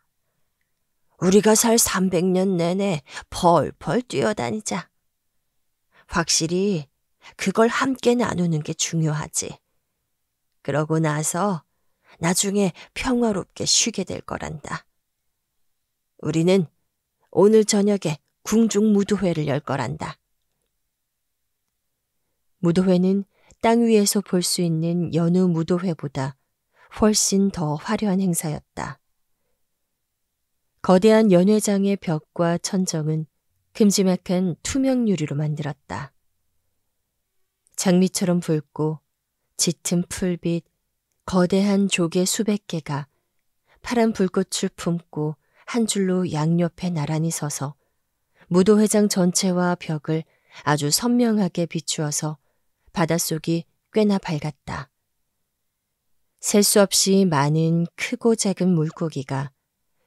우리가 살 300년 내내 펄펄 뛰어다니자. 확실히 그걸 함께 나누는 게 중요하지. 그러고 나서 나중에 평화롭게 쉬게 될 거란다. 우리는 오늘 저녁에 궁중 무도회를 열 거란다. 무도회는 땅 위에서 볼 수 있는 여느 무도회보다 훨씬 더 화려한 행사였다. 거대한 연회장의 벽과 천정은 큼지막한 투명 유리로 만들었다. 장미처럼 붉고 짙은 풀빛, 거대한 조개 수백 개가 파란 불꽃을 품고 한 줄로 양옆에 나란히 서서 무도회장 전체와 벽을 아주 선명하게 비추어서 바닷속이 꽤나 밝았다. 셀 수 없이 많은 크고 작은 물고기가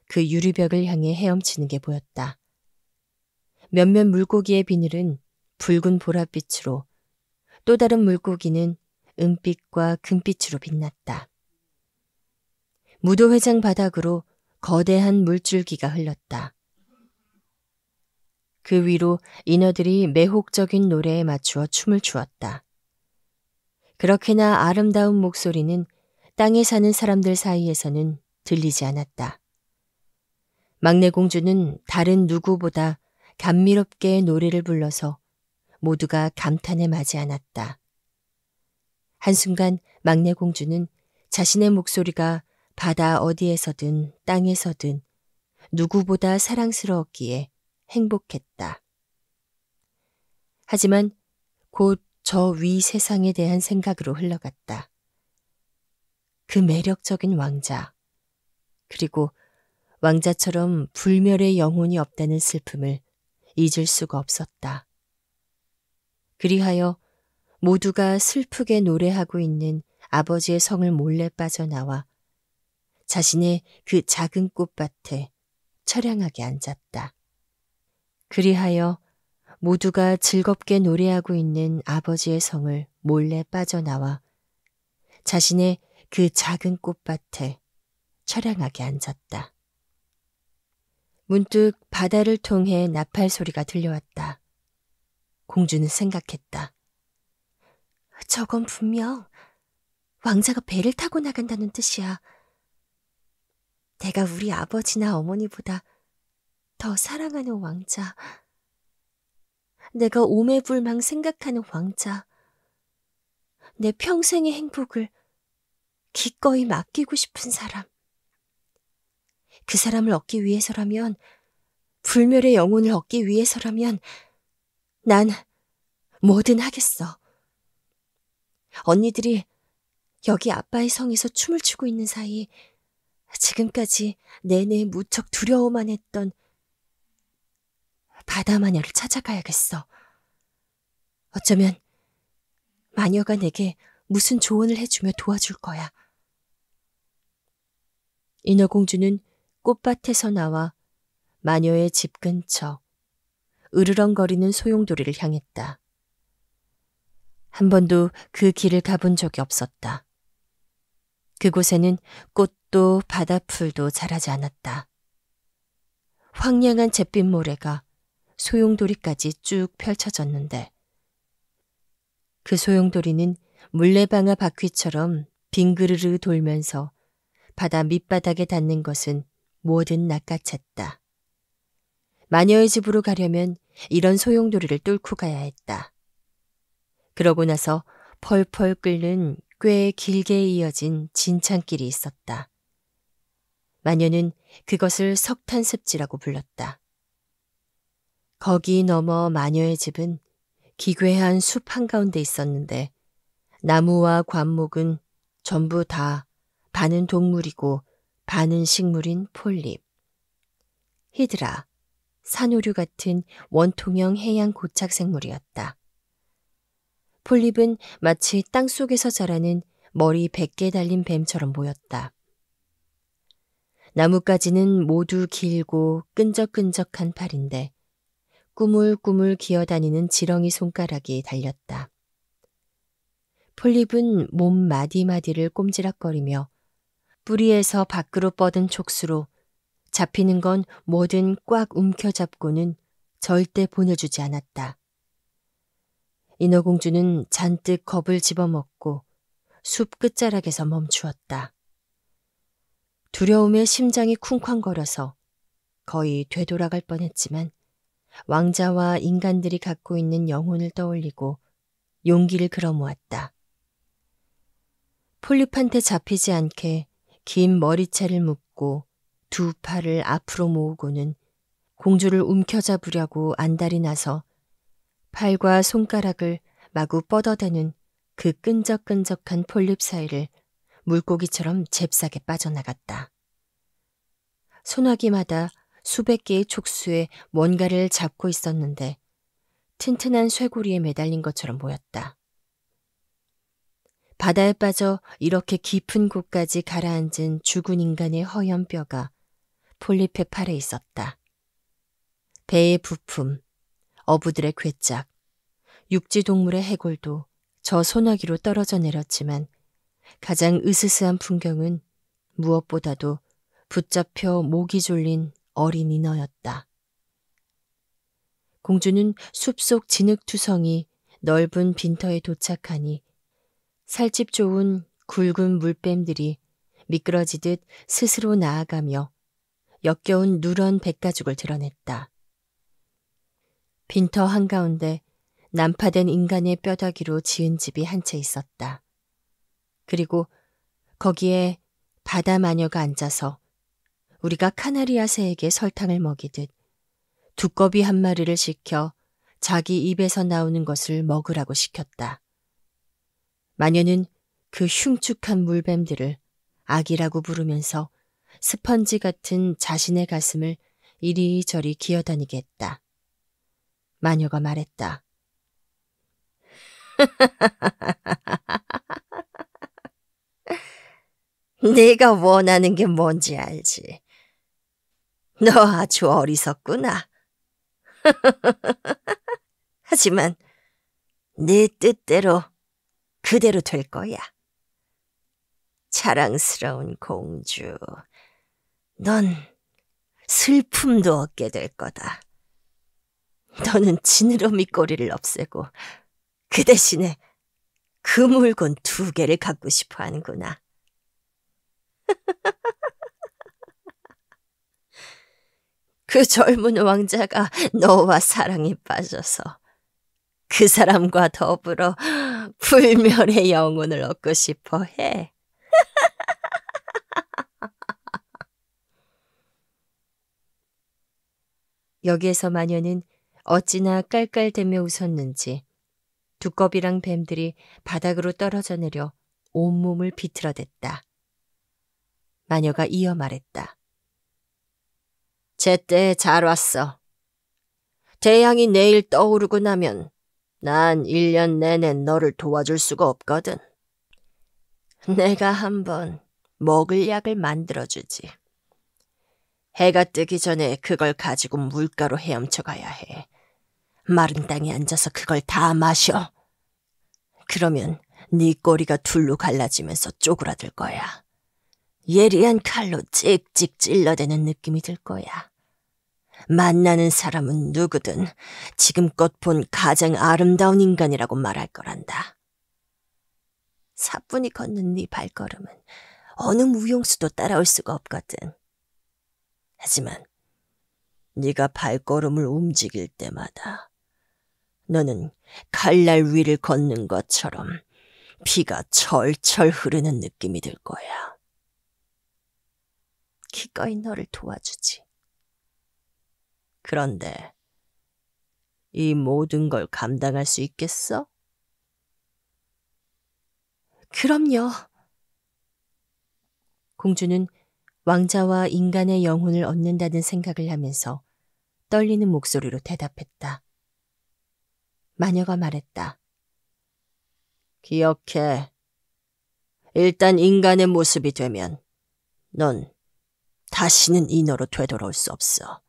그 유리벽을 향해 헤엄치는 게 보였다. 몇몇 물고기의 비늘은 붉은 보랏빛으로 또 다른 물고기는 은빛과 금빛으로 빛났다. 무도회장 바닥으로 거대한 물줄기가 흘렀다. 그 위로 인어들이 매혹적인 노래에 맞추어 춤을 추었다. 그렇게나 아름다운 목소리는 땅에 사는 사람들 사이에서는 들리지 않았다. 막내 공주는 다른 누구보다 감미롭게 노래를 불러서 모두가 감탄에 마지 않았다. 한순간 막내 공주는 자신의 목소리가 바다 어디에서든 땅에서든 누구보다 사랑스러웠기에 행복했다. 하지만 곧 저 위 세상에 대한 생각으로 흘러갔다. 그 매력적인 왕자, 그리고 왕자처럼 불멸의 영혼이 없다는 슬픔을 잊을 수가 없었다. 그리하여 모두가 슬프게 노래하고 있는 아버지의 성을 몰래 빠져나와 자신의 그 작은 꽃밭에 처량하게 앉았다. 그리하여 모두가 즐겁게 노래하고 있는 아버지의 성을 몰래 빠져나와 자신의 그 작은 꽃밭에 처량하게 앉았다. 문득 바다를 통해 나팔 소리가 들려왔다. 공주는 생각했다. 저건 분명 왕자가 배를 타고 나간다는 뜻이야. 내가 우리 아버지나 어머니보다 더 사랑하는 왕자. 내가 오매불망 생각하는 왕자. 내 평생의 행복을 기꺼이 맡기고 싶은 사람. 그 사람을 얻기 위해서라면, 불멸의 영혼을 얻기 위해서라면 난 뭐든 하겠어. 언니들이 여기 아빠의 성에서 춤을 추고 있는 사이 지금까지 내내 무척 두려워만 했던 바다 마녀를 찾아가야겠어. 어쩌면 마녀가 내게 무슨 조언을 해주며 도와줄 거야. 인어공주는 꽃밭에서 나와 마녀의 집 근처 으르렁거리는 소용돌이를 향했다. 한 번도 그 길을 가본 적이 없었다. 그곳에는 꽃도 바다풀도 자라지 않았다. 황량한 잿빛 모래가 소용돌이까지 쭉 펼쳐졌는데 그 소용돌이는 물레방아 바퀴처럼 빙그르르 돌면서 바다 밑바닥에 닿는 것은 뭐든 낚아챘다. 마녀의 집으로 가려면 이런 소용돌이를 뚫고 가야 했다. 그러고 나서 펄펄 끓는 꽤 길게 이어진 진창길이 있었다. 마녀는 그것을 석탄습지라고 불렀다. 거기 넘어 마녀의 집은 기괴한 숲 한가운데 있었는데 나무와 관목은 전부 다 반은 동물이고 반은 식물인 폴립, 히드라, 산호류 같은 원통형 해양 고착 생물이었다. 폴립은 마치 땅속에서 자라는 머리 100개 달린 뱀처럼 보였다. 나뭇가지는 모두 길고 끈적끈적한 팔인데 꾸물꾸물 기어다니는 지렁이 손가락이 달렸다. 폴립은 몸 마디마디를 꼼지락거리며 뿌리에서 밖으로 뻗은 촉수로 잡히는 건 뭐든 꽉 움켜잡고는 절대 보내주지 않았다. 인어공주는 잔뜩 겁을 집어먹고 숲 끝자락에서 멈추었다. 두려움에 심장이 쿵쾅거려서 거의 되돌아갈 뻔했지만 왕자와 인간들이 갖고 있는 영혼을 떠올리고 용기를 끌어모았다. 폴립한테 잡히지 않게 긴 머리채를 묶고 두 팔을 앞으로 모으고는 공주를 움켜잡으려고 안달이 나서 팔과 손가락을 마구 뻗어대는 그 끈적끈적한 폴립 사이를 물고기처럼 잽싸게 빠져나갔다. 소나기마다 수백 개의 촉수에 뭔가를 잡고 있었는데 튼튼한 쇠고리에 매달린 것처럼 보였다. 바다에 빠져 이렇게 깊은 곳까지 가라앉은 죽은 인간의 허연 뼈가 폴리페 팔에 있었다. 배의 부품, 어부들의 괴짝, 육지동물의 해골도 저 소나기로 떨어져 내렸지만 가장 으스스한 풍경은 무엇보다도 붙잡혀 목이 졸린 어린이 너였다. 공주는 숲속 진흙투성이 넓은 빈터에 도착하니 살집 좋은 굵은 물뱀들이 미끄러지듯 스스로 나아가며 역겨운 누런 백가죽을 드러냈다. 빈터 한가운데 난파된 인간의 뼈다귀로 지은 집이 한 채 있었다. 그리고 거기에 바다 마녀가 앉아서 우리가 카나리아 새에게 설탕을 먹이듯 두꺼비 한 마리를 시켜 자기 입에서 나오는 것을 먹으라고 시켰다. 마녀는 그 흉측한 물뱀들을 아기라고 부르면서 스펀지 같은 자신의 가슴을 이리저리 기어다니게 했다. 마녀가 말했다. 네가 원하는 게 뭔지 알지. 너 아주 어리석구나. 하지만 네 뜻대로 그대로 될 거야. 자랑스러운 공주, 넌 슬픔도 얻게 될 거다. 너는 지느러미 꼬리를 없애고 그 대신에 그물곤 2개를 갖고 싶어 하는구나. 그 젊은 왕자가 너와 사랑에 빠져서 그 사람과 더불어 불멸의 영혼을 얻고 싶어 해. 여기에서 마녀는 어찌나 깔깔대며 웃었는지 두꺼비랑 뱀들이 바닥으로 떨어져 내려 온몸을 비틀어댔다. 마녀가 이어 말했다. 제때 잘 왔어. 태양이 내일 떠오르고 나면 난 1년 내내 너를 도와줄 수가 없거든. 내가 한번 먹을 약을 만들어주지. 해가 뜨기 전에 그걸 가지고 물가로 헤엄쳐 가야 해. 마른 땅에 앉아서 그걸 다 마셔. 그러면 네 꼬리가 둘로 갈라지면서 쪼그라들 거야. 예리한 칼로 찍찍 찔러대는 느낌이 들 거야. 만나는 사람은 누구든 지금껏 본 가장 아름다운 인간이라고 말할 거란다. 사뿐히 걷는 네 발걸음은 어느 무용수도 따라올 수가 없거든. 하지만 네가 발걸음을 움직일 때마다 너는 칼날 위를 걷는 것처럼 피가 철철 흐르는 느낌이 들 거야. 기꺼이 너를 도와주지. 그런데 이 모든 걸 감당할 수 있겠어? 그럼요. 공주는 왕자와 인간의 영혼을 얻는다는 생각을 하면서 떨리는 목소리로 대답했다. 마녀가 말했다. 기억해. 일단 인간의 모습이 되면 넌 다시는 인어로 되돌아올 수 없어.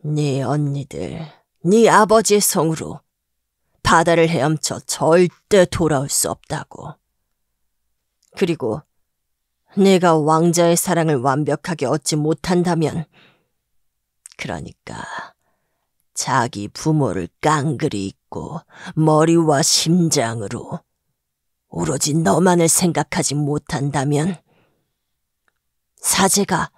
네 언니들, 네 아버지의 성으로 바다를 헤엄쳐 절대 돌아올 수 없다고. 그리고 내가 왕자의 사랑을 완벽하게 얻지 못한다면, 그러니까 자기 부모를 깡그리 잊고 머리와 심장으로 오로지 너만을 생각하지 못한다면, 사제가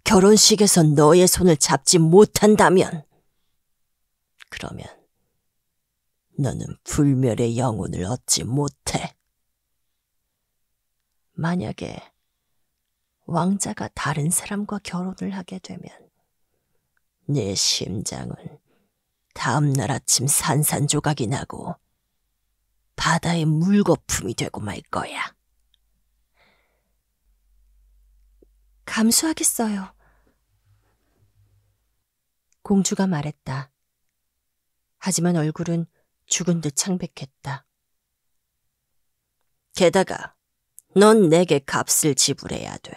결혼식에서 너의 손을 잡지 못한다면, 그러면 너는 불멸의 영혼을 얻지 못해. 만약에 왕자가 다른 사람과 결혼을 하게 되면 내 심장은 다음날 아침 산산조각이 나고 바다의 물거품이 되고 말 거야. 감수하겠어요. 공주가 말했다. 하지만 얼굴은 죽은 듯 창백했다. 게다가 넌 내게 값을 지불해야 돼.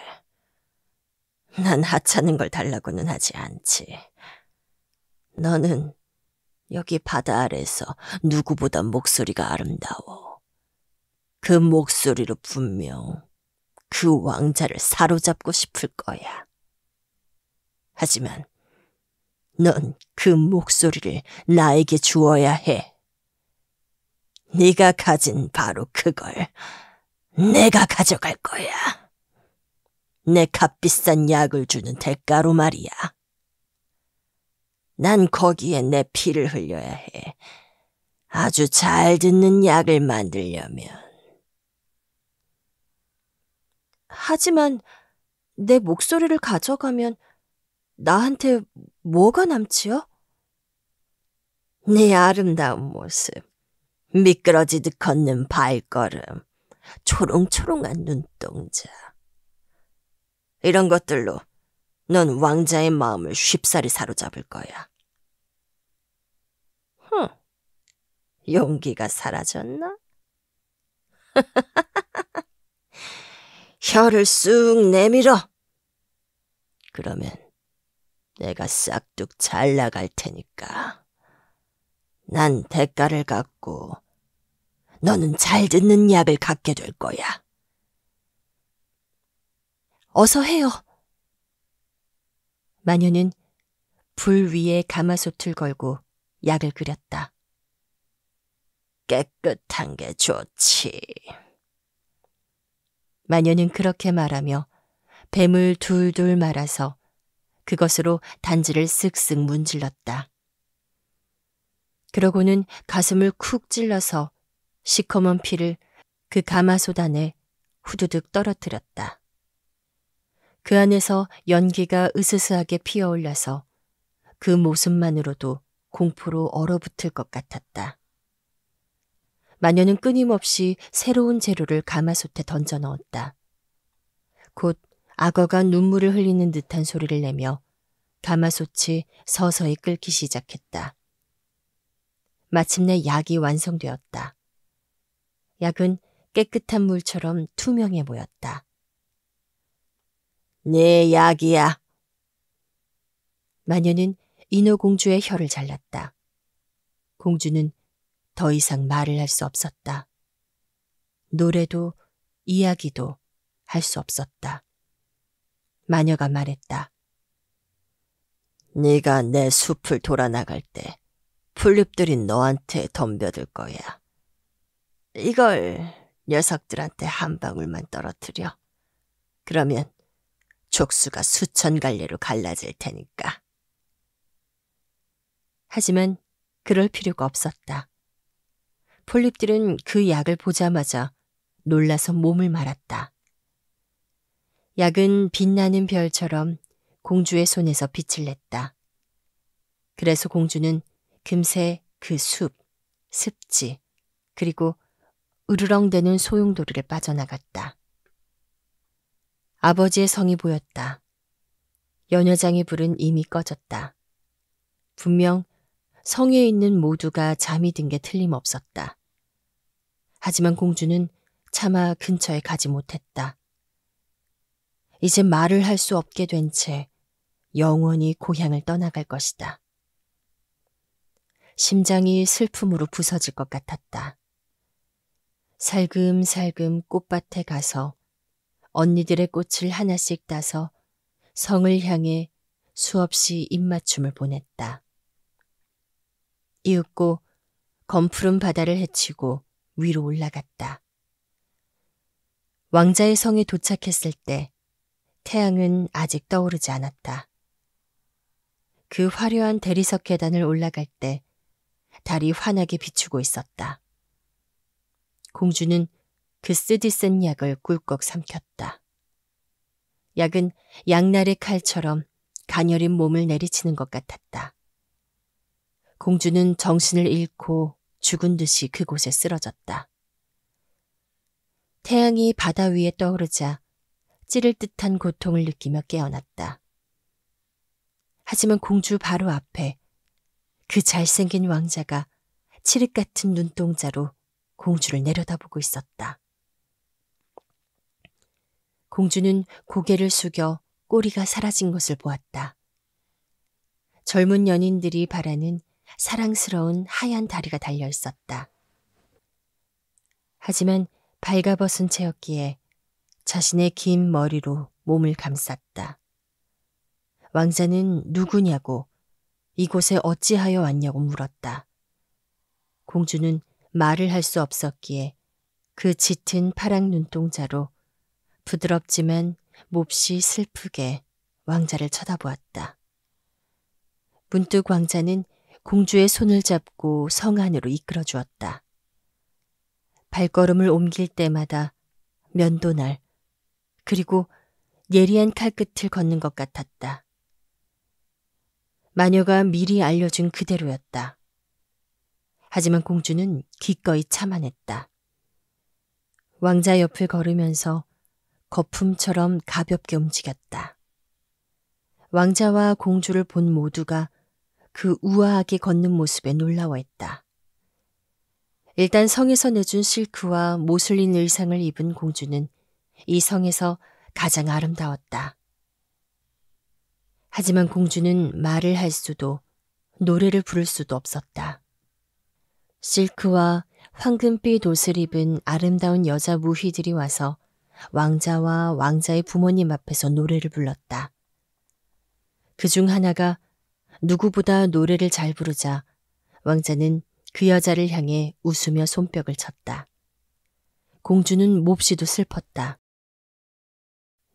난 하찮은 걸 달라고는 하지 않지. 너는 여기 바다 아래서 누구보다 목소리가 아름다워. 그 목소리로 분명 그 왕자를 사로잡고 싶을 거야. 하지만 넌 그 목소리를 나에게 주어야 해. 네가 가진 바로 그걸 내가 가져갈 거야. 내 값비싼 약을 주는 대가로 말이야. 난 거기에 내 피를 흘려야 해. 아주 잘 듣는 약을 만들려면. 하지만 내 목소리를 가져가면 나한테 뭐가 남지요? 네 아름다운 모습, 미끄러지듯 걷는 발걸음, 초롱초롱한 눈동자. 이런 것들로 넌 왕자의 마음을 쉽사리 사로잡을 거야. 용기가 사라졌나? 혀를 쑥 내밀어. 그러면 내가 싹둑 잘 나갈 테니까. 난 대가를 갖고 너는 잘 듣는 약을 갖게 될 거야. 어서 해요. 마녀는 불 위에 가마솥을 걸고 약을 끓였다. 깨끗한 게 좋지. 마녀는 그렇게 말하며 뱀을 둘둘 말아서 그것으로 단지를 쓱쓱 문질렀다. 그러고는 가슴을 쿡 찔러서 시커먼 피를 그 가마솥 안에 후두둑 떨어뜨렸다. 그 안에서 연기가 으스스하게 피어올라서 그 모습만으로도 공포로 얼어붙을 것 같았다. 마녀는 끊임없이 새로운 재료를 가마솥에 던져 넣었다. 곧 악어가 눈물을 흘리는 듯한 소리를 내며 가마솥이 서서히 끓기 시작했다. 마침내 약이 완성되었다. 약은 깨끗한 물처럼 투명해 보였다. 네 약이야. 마녀는 인어공주의 혀를 잘랐다. 공주는 더 이상 말을 할 수 없었다. 노래도 이야기도 할 수 없었다. 마녀가 말했다. 네가 내 숲을 돌아 나갈 때 풀잎들이 너한테 덤벼들 거야. 이걸 녀석들한테 한 방울만 떨어뜨려. 그러면 족수가 수천 갈래로 갈라질 테니까. 하지만 그럴 필요가 없었다. 폴립들은 그 약을 보자마자 놀라서 몸을 말았다. 약은 빛나는 별처럼 공주의 손에서 빛을 냈다. 그래서 공주는 금세 그 숲, 습지, 그리고 으르렁대는 소용돌이를 빠져나갔다. 아버지의 성이 보였다. 연회장의 불은 이미 꺼졌다. 분명 성에 있는 모두가 잠이 든 게 틀림없었다. 하지만 공주는 차마 근처에 가지 못했다. 이제 말을 할 수 없게 된 채 영원히 고향을 떠나갈 것이다. 심장이 슬픔으로 부서질 것 같았다. 살금살금 꽃밭에 가서 언니들의 꽃을 하나씩 따서 성을 향해 수없이 입맞춤을 보냈다. 이윽고 검푸른 바다를 헤치고 위로 올라갔다. 왕자의 성에 도착했을 때 태양은 아직 떠오르지 않았다. 그 화려한 대리석 계단을 올라갈 때 달이 환하게 비추고 있었다. 공주는 그 쓰디쓴 약을 꿀꺽 삼켰다. 약은 양날의 칼처럼 가녀린 몸을 내리치는 것 같았다. 공주는 정신을 잃고 죽은 듯이 그곳에 쓰러졌다. 태양이 바다 위에 떠오르자 찌를 듯한 고통을 느끼며 깨어났다. 하지만 공주 바로 앞에 그 잘생긴 왕자가 칠흑 같은 눈동자로 공주를 내려다보고 있었다. 공주는 고개를 숙여 꼬리가 사라진 것을 보았다. 젊은 연인들이 바라는 사랑스러운 하얀 다리가 달려 있었다. 하지만 발가벗은 채였기에 자신의 긴 머리로 몸을 감쌌다. 왕자는 누구냐고, 이곳에 어찌하여 왔냐고 물었다. 공주는 말을 할 수 없었기에 그 짙은 파랑 눈동자로 부드럽지만 몹시 슬프게 왕자를 쳐다보았다. 문득 왕자는 공주의 손을 잡고 성 안으로 이끌어 주었다. 발걸음을 옮길 때마다 면도날, 그리고 예리한 칼끝을 걷는 것 같았다. 마녀가 미리 알려준 그대로였다. 하지만 공주는 기꺼이 참아냈다. 왕자 옆을 걸으면서 거품처럼 가볍게 움직였다. 왕자와 공주를 본 모두가 그 우아하게 걷는 모습에 놀라워했다. 일단 성에서 내준 실크와 모슬린 의상을 입은 공주는 이 성에서 가장 아름다웠다. 하지만 공주는 말을 할 수도 노래를 부를 수도 없었다. 실크와 황금빛 옷을 입은 아름다운 여자 무희들이 와서 왕자와 왕자의 부모님 앞에서 노래를 불렀다. 그중 하나가 누구보다 노래를 잘 부르자 왕자는 그 여자를 향해 웃으며 손뼉을 쳤다. 공주는 몹시도 슬펐다.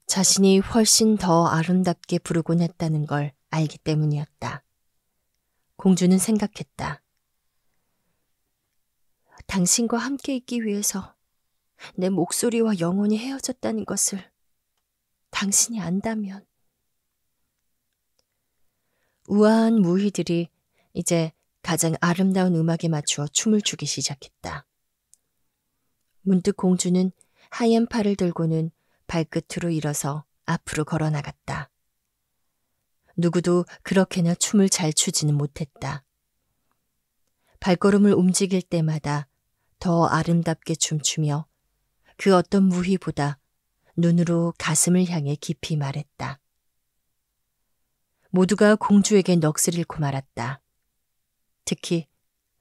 자신이 훨씬 더 아름답게 부르곤 했다는 걸 알기 때문이었다. 공주는 생각했다. 당신과 함께 있기 위해서 내 목소리와 영혼이 헤어졌다는 것을 당신이 안다면. 우아한 무희들이 이제 가장 아름다운 음악에 맞추어 춤을 추기 시작했다. 문득 공주는 하얀 팔을 들고는 발끝으로 일어서 앞으로 걸어나갔다. 누구도 그렇게나 춤을 잘 추지는 못했다. 발걸음을 움직일 때마다 더 아름답게 춤추며 그 어떤 무희보다 눈으로 가슴을 향해 깊이 말했다. 모두가 공주에게 넋을 잃고 말았다. 특히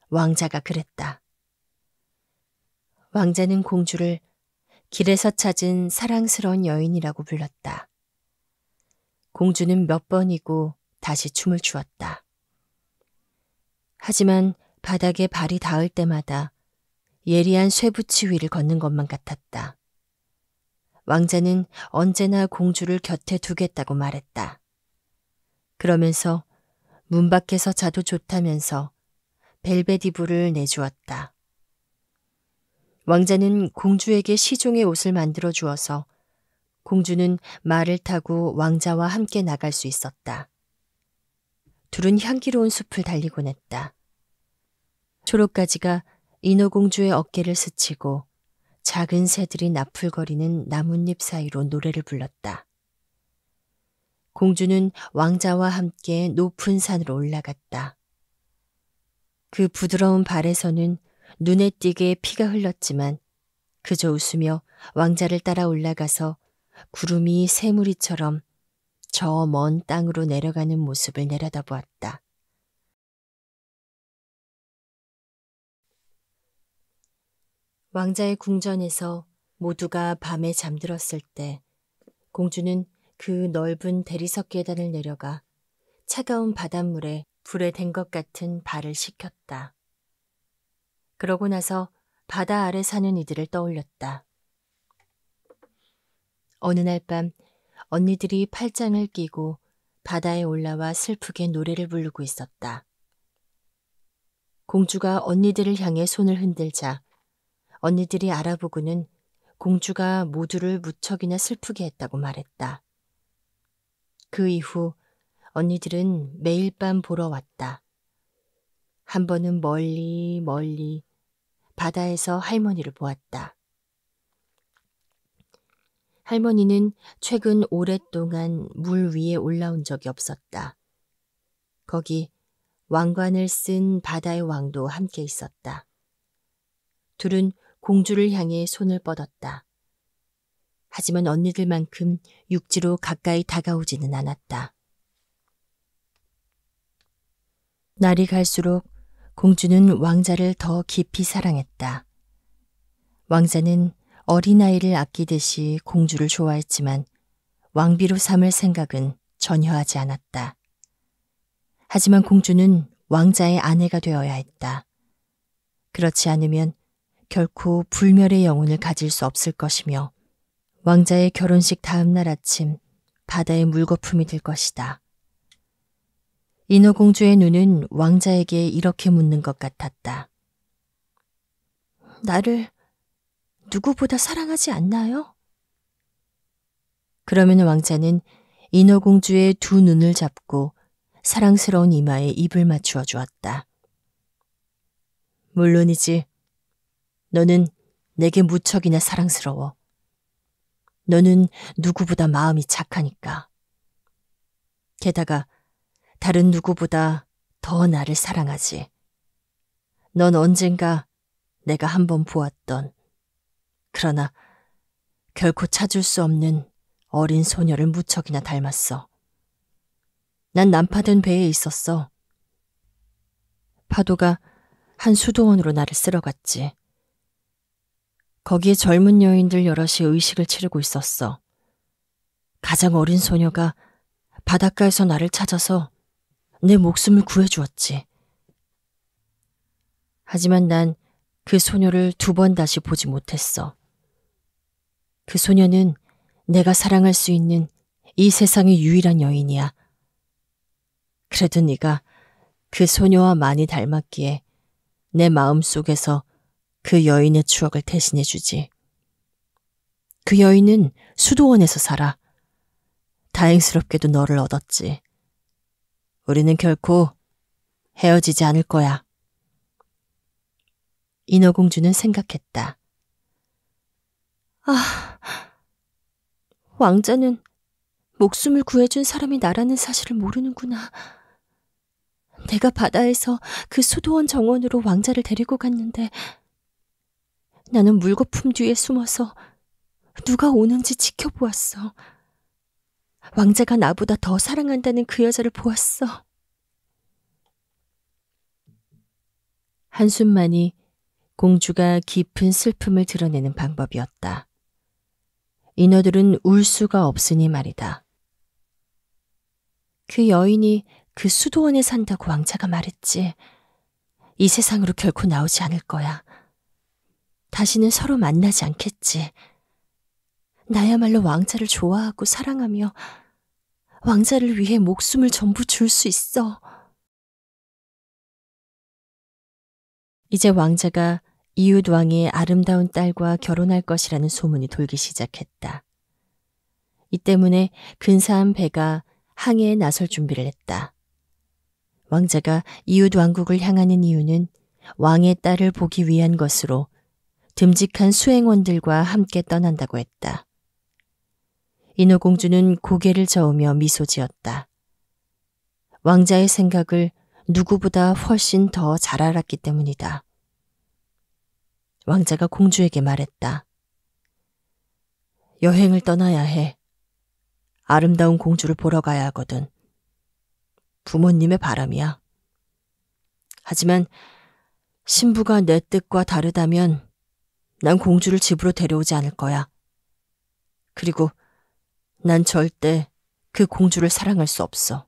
왕자가 그랬다. 왕자는 공주를 길에서 찾은 사랑스러운 여인이라고 불렀다. 공주는 몇 번이고 다시 춤을 추었다. 하지만 바닥에 발이 닿을 때마다 예리한 쇠붙이 위를 걷는 것만 같았다. 왕자는 언제나 공주를 곁에 두겠다고 말했다. 그러면서 문 밖에서 자도 좋다면서 벨벳 이불을 내주었다. 왕자는 공주에게 시종의 옷을 만들어 주어서 공주는 말을 타고 왕자와 함께 나갈 수 있었다. 둘은 향기로운 숲을 달리곤 했다. 초록가지가 인어공주의 어깨를 스치고 작은 새들이 나풀거리는 나뭇잎 사이로 노래를 불렀다. 공주는 왕자와 함께 높은 산으로 올라갔다. 그 부드러운 발에서는 눈에 띄게 피가 흘렀지만 그저 웃으며 왕자를 따라 올라가서 구름이 새무리처럼 저 먼 땅으로 내려가는 모습을 내려다보았다. 왕자의 궁전에서 모두가 밤에 잠들었을 때 공주는 그 넓은 대리석 계단을 내려가 차가운 바닷물에 불에 댄 것 같은 발을 식혔다. 그러고 나서 바다 아래 사는 이들을 떠올렸다. 어느 날 밤 언니들이 팔짱을 끼고 바다에 올라와 슬프게 노래를 부르고 있었다. 공주가 언니들을 향해 손을 흔들자 언니들이 알아보고는 공주가 모두를 무척이나 슬프게 했다고 말했다. 그 이후 언니들은 매일 밤 보러 왔다. 한 번은 멀리 멀리 바다에서 할머니를 보았다. 할머니는 최근 오랫동안 물 위에 올라온 적이 없었다. 거기 왕관을 쓴 바다의 왕도 함께 있었다. 둘은 공주를 향해 손을 뻗었다. 하지만 언니들만큼 육지로 가까이 다가오지는 않았다. 날이 갈수록 공주는 왕자를 더 깊이 사랑했다. 왕자는 어린아이를 아끼듯이 공주를 좋아했지만 왕비로 삼을 생각은 전혀 하지 않았다. 하지만 공주는 왕자의 아내가 되어야 했다. 그렇지 않으면 결코 불멸의 영혼을 가질 수 없을 것이며 왕자의 결혼식 다음 날 아침 바다의 물거품이 될 것이다. 인어공주의 눈은 왕자에게 이렇게 묻는 것 같았다. 나를 누구보다 사랑하지 않나요? 그러면 왕자는 인어공주의 두 눈을 잡고 사랑스러운 이마에 입을 맞추어 주었다. 물론이지. 너는 내게 무척이나 사랑스러워. 너는 누구보다 마음이 착하니까. 게다가 다른 누구보다 더 나를 사랑하지. 넌 언젠가 내가 한번 보았던, 그러나 결코 찾을 수 없는 어린 소녀를 무척이나 닮았어. 난 난파된 배에 있었어. 파도가 한 수도원으로 나를 쓸어갔지. 거기에 젊은 여인들 여럿이 의식을 치르고 있었어. 가장 어린 소녀가 바닷가에서 나를 찾아서 내 목숨을 구해주었지. 하지만 난 그 소녀를 두 번 다시 보지 못했어. 그 소녀는 내가 사랑할 수 있는 이 세상의 유일한 여인이야. 그래도 네가 그 소녀와 많이 닮았기에 내 마음속에서 그 여인의 추억을 대신해 주지. 그 여인은 수도원에서 살아. 다행스럽게도 너를 얻었지. 우리는 결코 헤어지지 않을 거야. 인어공주는 생각했다. 아, 왕자는 목숨을 구해준 사람이 나라는 사실을 모르는구나. 내가 바다에서 그 수도원 정원으로 왕자를 데리고 갔는데 나는 물거품 뒤에 숨어서 누가 오는지 지켜보았어. 왕자가 나보다 더 사랑한다는 그 여자를 보았어. 한숨만이 공주가 깊은 슬픔을 드러내는 방법이었다. 인어들은 울 수가 없으니 말이다. 그 여인이 그 수도원에 산다고 왕자가 말했지. 이 세상으로 결코 나오지 않을 거야. 다시는 서로 만나지 않겠지. 나야말로 왕자를 좋아하고 사랑하며 왕자를 위해 목숨을 전부 줄 수 있어. 이제 왕자가 이웃 왕의 아름다운 딸과 결혼할 것이라는 소문이 돌기 시작했다. 이 때문에 근사한 배가 항해에 나설 준비를 했다. 왕자가 이웃 왕국을 향하는 이유는 왕의 딸을 보기 위한 것으로 듬직한 수행원들과 함께 떠난다고 했다. 인어공주는 고개를 저으며 미소 지었다. 왕자의 생각을 누구보다 훨씬 더 잘 알았기 때문이다. 왕자가 공주에게 말했다. 여행을 떠나야 해. 아름다운 공주를 보러 가야 하거든. 부모님의 바람이야. 하지만 신부가 내 뜻과 다르다면 난 공주를 집으로 데려오지 않을 거야. 그리고 난 절대 그 공주를 사랑할 수 없어.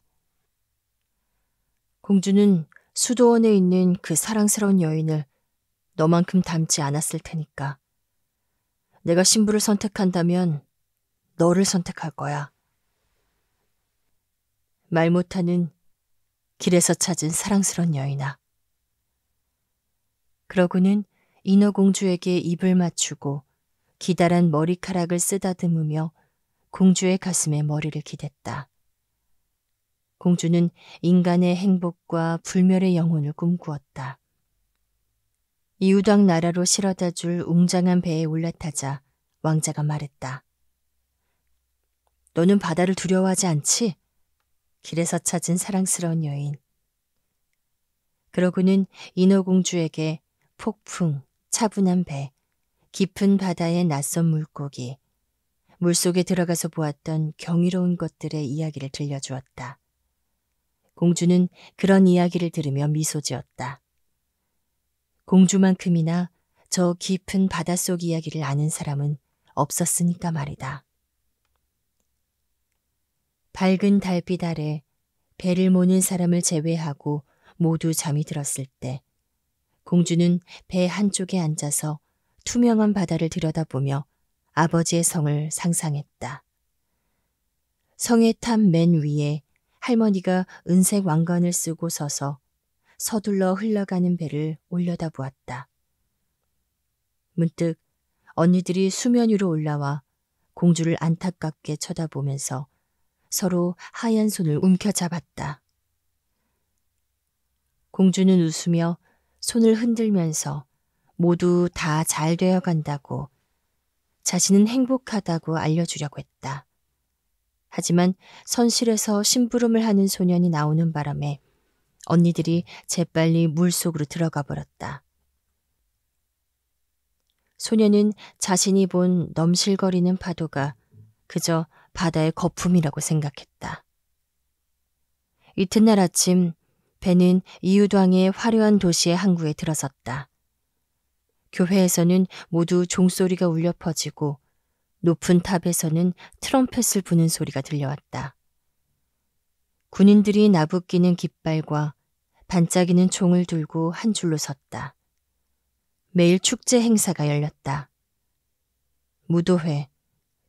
공주는 수도원에 있는 그 사랑스러운 여인을 너만큼 닮지 않았을 테니까. 내가 신부를 선택한다면 너를 선택할 거야. 말 못하는 길에서 찾은 사랑스러운 여인아. 그러고는 인어공주에게 입을 맞추고 기다란 머리카락을 쓰다듬으며 공주의 가슴에 머리를 기댔다. 공주는 인간의 행복과 불멸의 영혼을 꿈꾸었다. 이웃왕 나라로 실어다 줄 웅장한 배에 올라타자 왕자가 말했다. 너는 바다를 두려워하지 않지? 길에서 찾은 사랑스러운 여인, 그러고는 인어공주에게 폭풍, 차분한 배, 깊은 바다의 낯선 물고기, 물속에 들어가서 보았던 경이로운 것들의 이야기를 들려주었다. 공주는 그런 이야기를 들으며 미소 지었다. 공주만큼이나 저 깊은 바닷속 이야기를 아는 사람은 없었으니까 말이다. 밝은 달빛 아래 배를 모는 사람을 제외하고 모두 잠이 들었을 때 공주는 배 한쪽에 앉아서 투명한 바다를 들여다보며 아버지의 성을 상상했다. 성의 탑 맨 위에 할머니가 은색 왕관을 쓰고 서서 서둘러 흘러가는 배를 올려다보았다. 문득 언니들이 수면 위로 올라와 공주를 안타깝게 쳐다보면서 서로 하얀 손을 움켜잡았다. 공주는 웃으며 손을 흔들면서 모두 다 잘 되어 간다고, 자신은 행복하다고 알려주려고 했다. 하지만 선실에서 심부름을 하는 소년이 나오는 바람에 언니들이 재빨리 물속으로 들어가 버렸다. 소년은 자신이 본 넘실거리는 파도가 그저 바다의 거품이라고 생각했다. 이튿날 아침 배는 이웃왕의 화려한 도시의 항구에 들어섰다. 교회에서는 모두 종소리가 울려 퍼지고 높은 탑에서는 트럼펫을 부는 소리가 들려왔다. 군인들이 나부끼는 깃발과 반짝이는 총을 들고 한 줄로 섰다. 매일 축제 행사가 열렸다. 무도회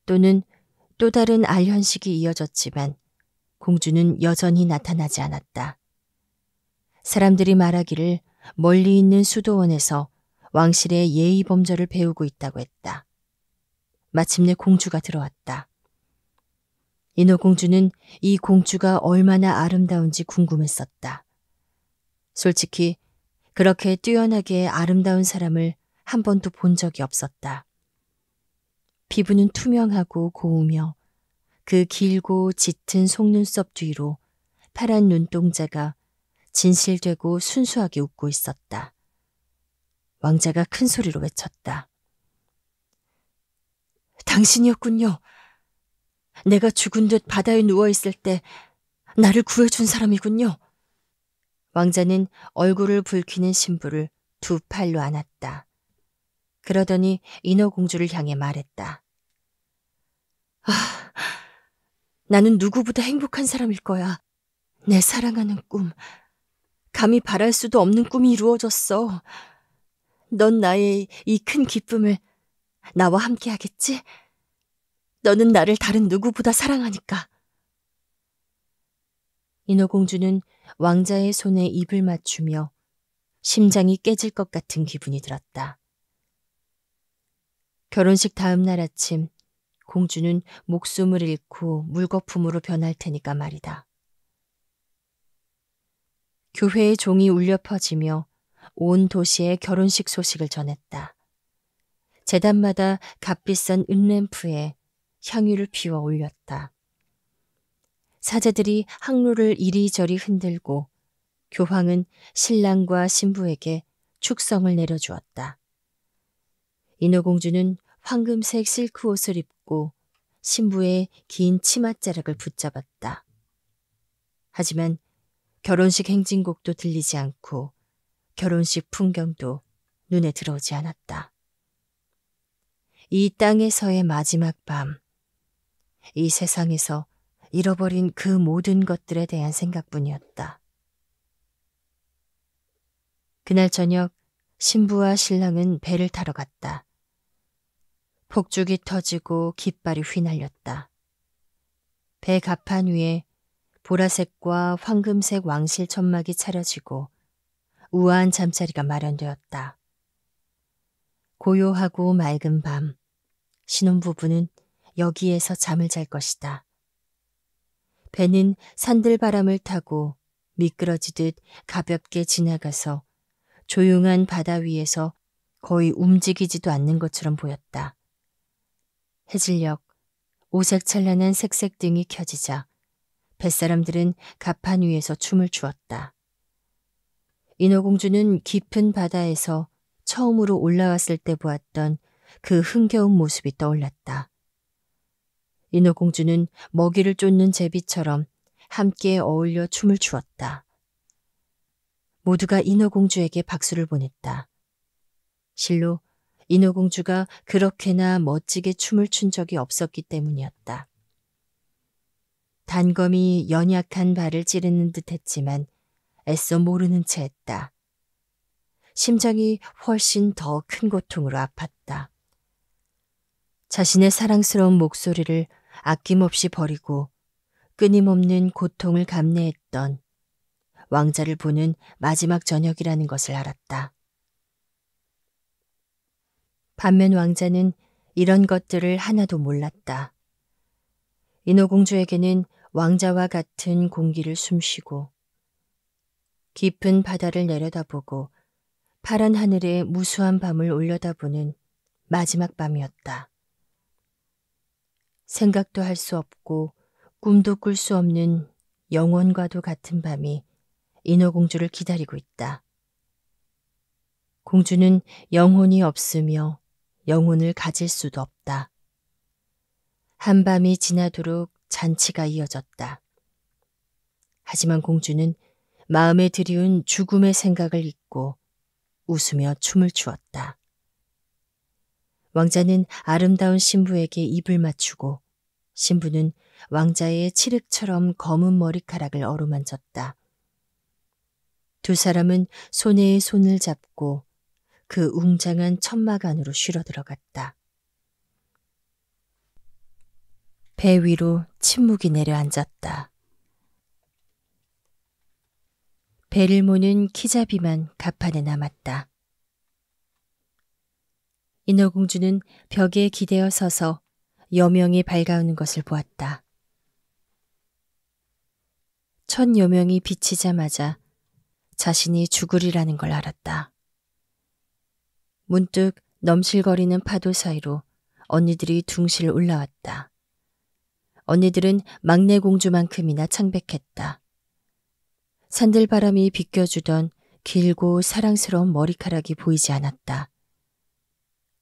또는 또 다른 알현식이 이어졌지만 공주는 여전히 나타나지 않았다. 사람들이 말하기를 멀리 있는 수도원에서 왕실의 예의 범절을 배우고 있다고 했다. 마침내 공주가 들어왔다. 인어공주는 이 공주가 얼마나 아름다운지 궁금했었다. 솔직히 그렇게 뛰어나게 아름다운 사람을 한 번도 본 적이 없었다. 피부는 투명하고 고우며 그 길고 짙은 속눈썹 뒤로 파란 눈동자가 진실되고 순수하게 웃고 있었다. 왕자가 큰 소리로 외쳤다. 당신이었군요. 내가 죽은 듯 바다에 누워있을 때 나를 구해준 사람이군요. 왕자는 얼굴을 붉히는 신부를 두 팔로 안았다. 그러더니 인어공주를 향해 말했다. 아, 나는 누구보다 행복한 사람일 거야. 내 사랑하는 꿈, 감히 바랄 수도 없는 꿈이 이루어졌어. 넌 나의 이 큰 기쁨을 나와 함께 하겠지? 너는 나를 다른 누구보다 사랑하니까. 인어공주는 왕자의 손에 입을 맞추며 심장이 깨질 것 같은 기분이 들었다. 결혼식 다음 날 아침 공주는 목숨을 잃고 물거품으로 변할 테니까 말이다. 교회의 종이 울려 퍼지며 온 도시에 결혼식 소식을 전했다. 제단마다 값비싼 은램프에 향유를 피워 올렸다. 사제들이 항로를 이리저리 흔들고 교황은 신랑과 신부에게 축성을 내려주었다. 인어공주는 황금색 실크 옷을 입고 신부의 긴 치맛자락을 붙잡았다. 하지만 결혼식 행진곡도 들리지 않고 결혼식 풍경도 눈에 들어오지 않았다. 이 땅에서의 마지막 밤, 이 세상에서 잃어버린 그 모든 것들에 대한 생각뿐이었다. 그날 저녁 신부와 신랑은 배를 타러 갔다. 폭죽이 터지고 깃발이 휘날렸다. 배 갑판 위에 보라색과 황금색 왕실 천막이 차려지고 우아한 잠자리가 마련되었다. 고요하고 맑은 밤, 신혼부부는 여기에서 잠을 잘 것이다. 배는 산들바람을 타고 미끄러지듯 가볍게 지나가서 조용한 바다 위에서 거의 움직이지도 않는 것처럼 보였다. 해질녘 오색찬란한 색색등이 켜지자 뱃사람들은 갑판 위에서 춤을 추었다. 인어공주는 깊은 바다에서 처음으로 올라왔을 때 보았던 그 흥겨운 모습이 떠올랐다. 인어공주는 먹이를 쫓는 제비처럼 함께 어울려 춤을 추었다. 모두가 인어공주에게 박수를 보냈다. 실로 인어공주가 그렇게나 멋지게 춤을 춘 적이 없었기 때문이었다. 단검이 연약한 발을 찌르는 듯 했지만 애써 모르는 채 했다. 심장이 훨씬 더 큰 고통으로 아팠다. 자신의 사랑스러운 목소리를 아낌없이 버리고 끊임없는 고통을 감내했던 왕자를 보는 마지막 저녁이라는 것을 알았다. 반면 왕자는 이런 것들을 하나도 몰랐다. 인어공주에게는 왕자와 같은 공기를 숨쉬고 깊은 바다를 내려다보고 파란 하늘에 무수한 밤을 올려다보는 마지막 밤이었다. 생각도 할 수 없고 꿈도 꿀 수 없는 영원과도 같은 밤이 인어공주를 기다리고 있다. 공주는 영혼이 없으며 영혼을 가질 수도 없다. 한밤이 지나도록 잔치가 이어졌다. 하지만 공주는 마음에 드리운 죽음의 생각을 잊고 웃으며 춤을 추었다. 왕자는 아름다운 신부에게 입을 맞추고 신부는 왕자의 칠흑처럼 검은 머리카락을 어루만졌다. 두 사람은 손에 손을 잡고 그 웅장한 천막 안으로 쉬러 들어갔다. 배 위로 침묵이 내려앉았다. 배를 모는 키자비만 갑판에 남았다. 인어공주는 벽에 기대어 서서 여명이 밝아오는 것을 보았다. 첫 여명이 비치자마자 자신이 죽으리라는 걸 알았다. 문득 넘실거리는 파도 사이로 언니들이 둥실 올라왔다. 언니들은 막내 공주만큼이나 창백했다. 산들바람이 비껴주던 길고 사랑스러운 머리카락이 보이지 않았다.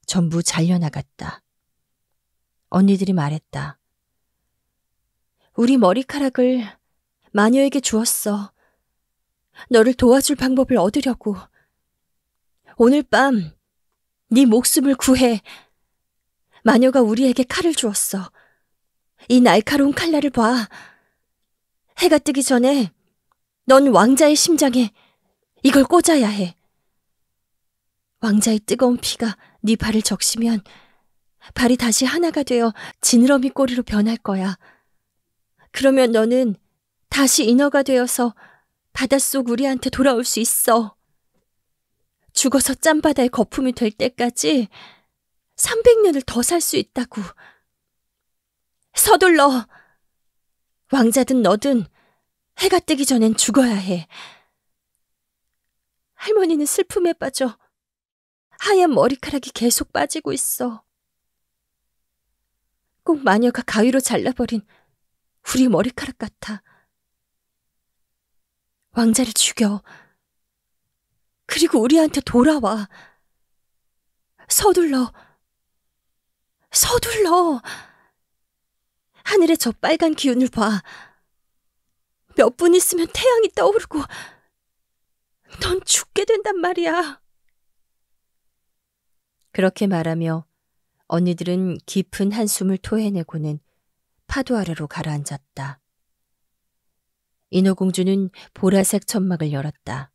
전부 잘려나갔다. 언니들이 말했다. 우리 머리카락을 마녀에게 주었어. 너를 도와줄 방법을 얻으려고. 오늘 밤 네 목숨을 구해. 마녀가 우리에게 칼을 주었어. 이 날카로운 칼날을 봐. 해가 뜨기 전에 넌 왕자의 심장에 이걸 꽂아야 해. 왕자의 뜨거운 피가 네 발을 적시면 발이 다시 하나가 되어 지느러미 꼬리로 변할 거야. 그러면 너는 다시 인어가 되어서 바닷속 우리한테 돌아올 수 있어. 죽어서 짠바다의 거품이 될 때까지 300년을 더 살 수 있다고. 서둘러. 왕자든 너든 해가 뜨기 전엔 죽어야 해. 할머니는 슬픔에 빠져 하얀 머리카락이 계속 빠지고 있어. 꼭 마녀가 가위로 잘라버린 우리 머리카락 같아. 왕자를 죽여. 그리고 우리한테 돌아와. 서둘러. 서둘러. 하늘의 저 빨간 기운을 봐. 몇 분 있으면 태양이 떠오르고 넌 죽게 된단 말이야. 그렇게 말하며 언니들은 깊은 한숨을 토해내고는 파도 아래로 가라앉았다. 인어공주는 보라색 천막을 열었다.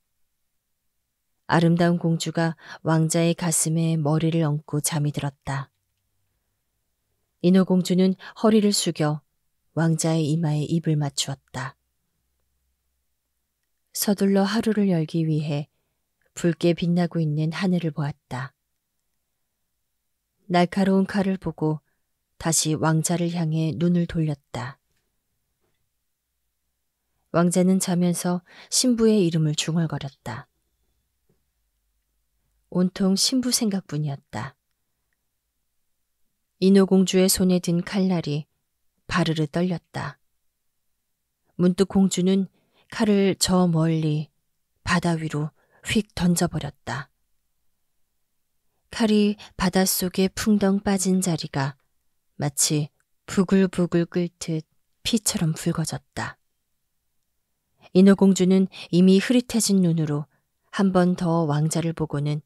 아름다운 공주가 왕자의 가슴에 머리를 얹고 잠이 들었다. 인어공주는 허리를 숙여 왕자의 이마에 입을 맞추었다. 서둘러 하루를 열기 위해 붉게 빛나고 있는 하늘을 보았다. 날카로운 칼을 보고 다시 왕자를 향해 눈을 돌렸다. 왕자는 자면서 신부의 이름을 중얼거렸다. 온통 신부 생각뿐이었다. 인어공주의 손에 든 칼날이 바르르 떨렸다. 문득 공주는 칼을 저 멀리 바다 위로 휙 던져버렸다. 칼이 바닷속에 풍덩 빠진 자리가 마치 부글부글 끓듯 피처럼 붉어졌다. 인어공주는 이미 흐릿해진 눈으로 한 번 더 왕자를 보고는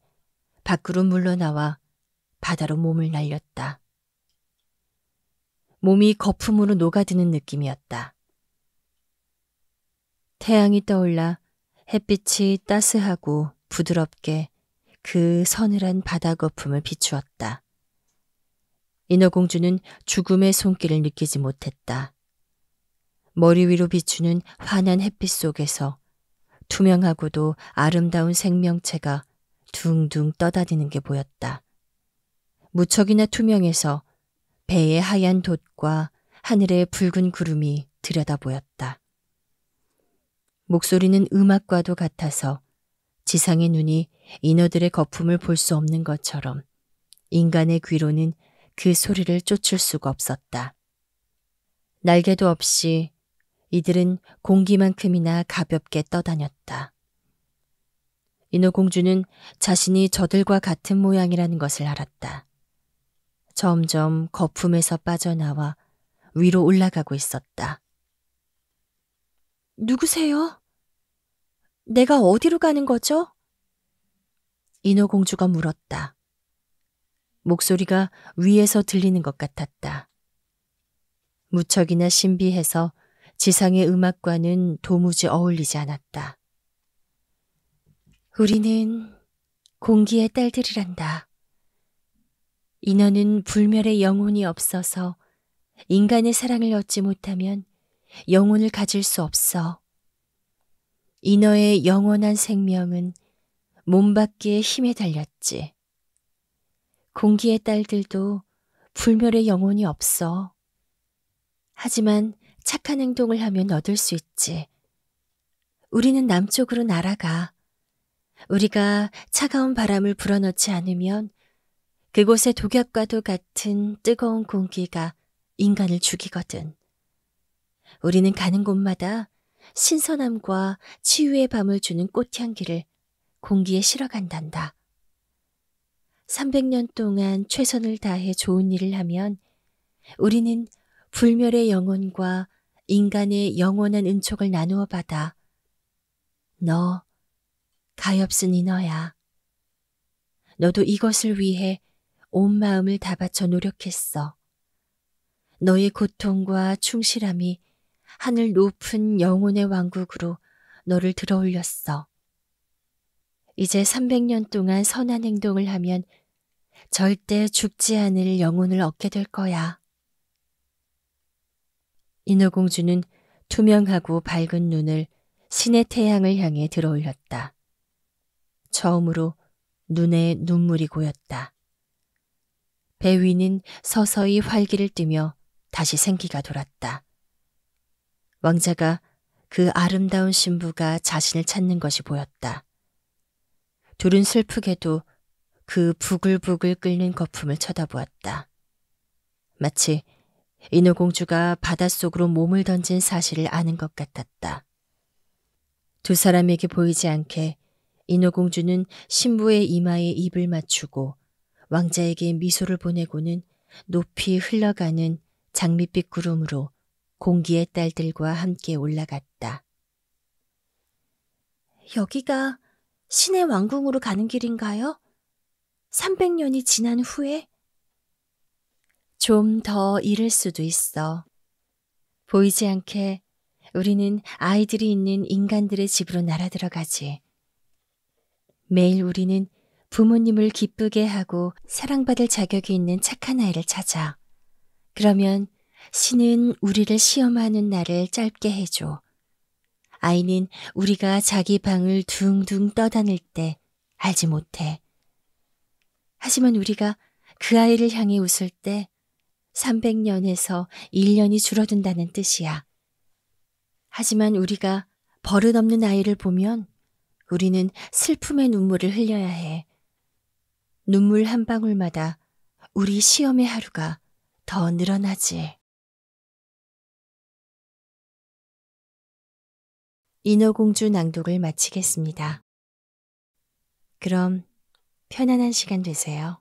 밖으로 물러나와 바다로 몸을 날렸다. 몸이 거품으로 녹아드는 느낌이었다. 태양이 떠올라 햇빛이 따스하고 부드럽게 그 서늘한 바다 거품을 비추었다. 인어공주는 죽음의 손길을 느끼지 못했다. 머리 위로 비추는 환한 햇빛 속에서 투명하고도 아름다운 생명체가 둥둥 떠다니는 게 보였다. 무척이나 투명해서 배의 하얀 돛과 하늘의 붉은 구름이 들여다 보였다. 목소리는 음악과도 같아서 지상의 눈이 인어들의 거품을 볼 수 없는 것처럼 인간의 귀로는 그 소리를 쫓을 수가 없었다. 날개도 없이 이들은 공기만큼이나 가볍게 떠다녔다. 인어공주는 자신이 저들과 같은 모양이라는 것을 알았다. 점점 거품에서 빠져나와 위로 올라가고 있었다. 누구세요? 내가 어디로 가는 거죠? 인어공주가 물었다. 목소리가 위에서 들리는 것 같았다. 무척이나 신비해서 지상의 음악과는 도무지 어울리지 않았다. 우리는 공기의 딸들이란다. 인어는 불멸의 영혼이 없어서 인간의 사랑을 얻지 못하면 영혼을 가질 수 없어. 인어의 영원한 생명은 몸밖의 힘에 달렸지. 공기의 딸들도 불멸의 영혼이 없어. 하지만 착한 행동을 하면 얻을 수 있지. 우리는 남쪽으로 날아가. 우리가 차가운 바람을 불어넣지 않으면 그곳의 독약과도 같은 뜨거운 공기가 인간을 죽이거든. 우리는 가는 곳마다 신선함과 치유의 밤을 주는 꽃향기를 공기에 실어간단다. 300년 동안 최선을 다해 좋은 일을 하면 우리는 불멸의 영혼과 인간의 영원한 은총을 나누어 받아. 너, 가엾은 인어야. 너도 이것을 위해 온 마음을 다 바쳐 노력했어. 너의 고통과 충실함이 하늘 높은 영혼의 왕국으로 너를 들어올렸어. 이제 300년 동안 선한 행동을 하면 절대 죽지 않을 영혼을 얻게 될 거야. 인어공주는 투명하고 밝은 눈을 신의 태양을 향해 들어올렸다. 처음으로 눈에 눈물이 고였다. 배 위는 서서히 활기를 띠며 다시 생기가 돌았다. 왕자가 그 아름다운 신부가 자신을 찾는 것이 보였다. 둘은 슬프게도 그 부글부글 끓는 거품을 쳐다보았다. 마치 인어공주가 바닷속으로 몸을 던진 사실을 아는 것 같았다. 두 사람에게 보이지 않게 인어공주는 신부의 이마에 입을 맞추고 왕자에게 미소를 보내고는 높이 흘러가는 장밋빛 구름으로 공기의 딸들과 함께 올라갔다. 여기가 신의 왕궁으로 가는 길인가요? 300년이 지난 후에? 좀 더 이를 수도 있어. 보이지 않게 우리는 아이들이 있는 인간들의 집으로 날아들어가지. 매일 우리는 부모님을 기쁘게 하고 사랑받을 자격이 있는 착한 아이를 찾아. 그러면 신은 우리를 시험하는 날을 짧게 해줘. 아이는 우리가 자기 방을 둥둥 떠다닐 때 알지 못해. 하지만 우리가 그 아이를 향해 웃을 때 300년에서 1년이 줄어든다는 뜻이야. 하지만 우리가 버릇없는 아이를 보면 우리는 슬픔의 눈물을 흘려야 해. 눈물 한 방울마다 우리 시험의 하루가 더 늘어나지. 인어공주 낭독을 마치겠습니다. 그럼 편안한 시간 되세요.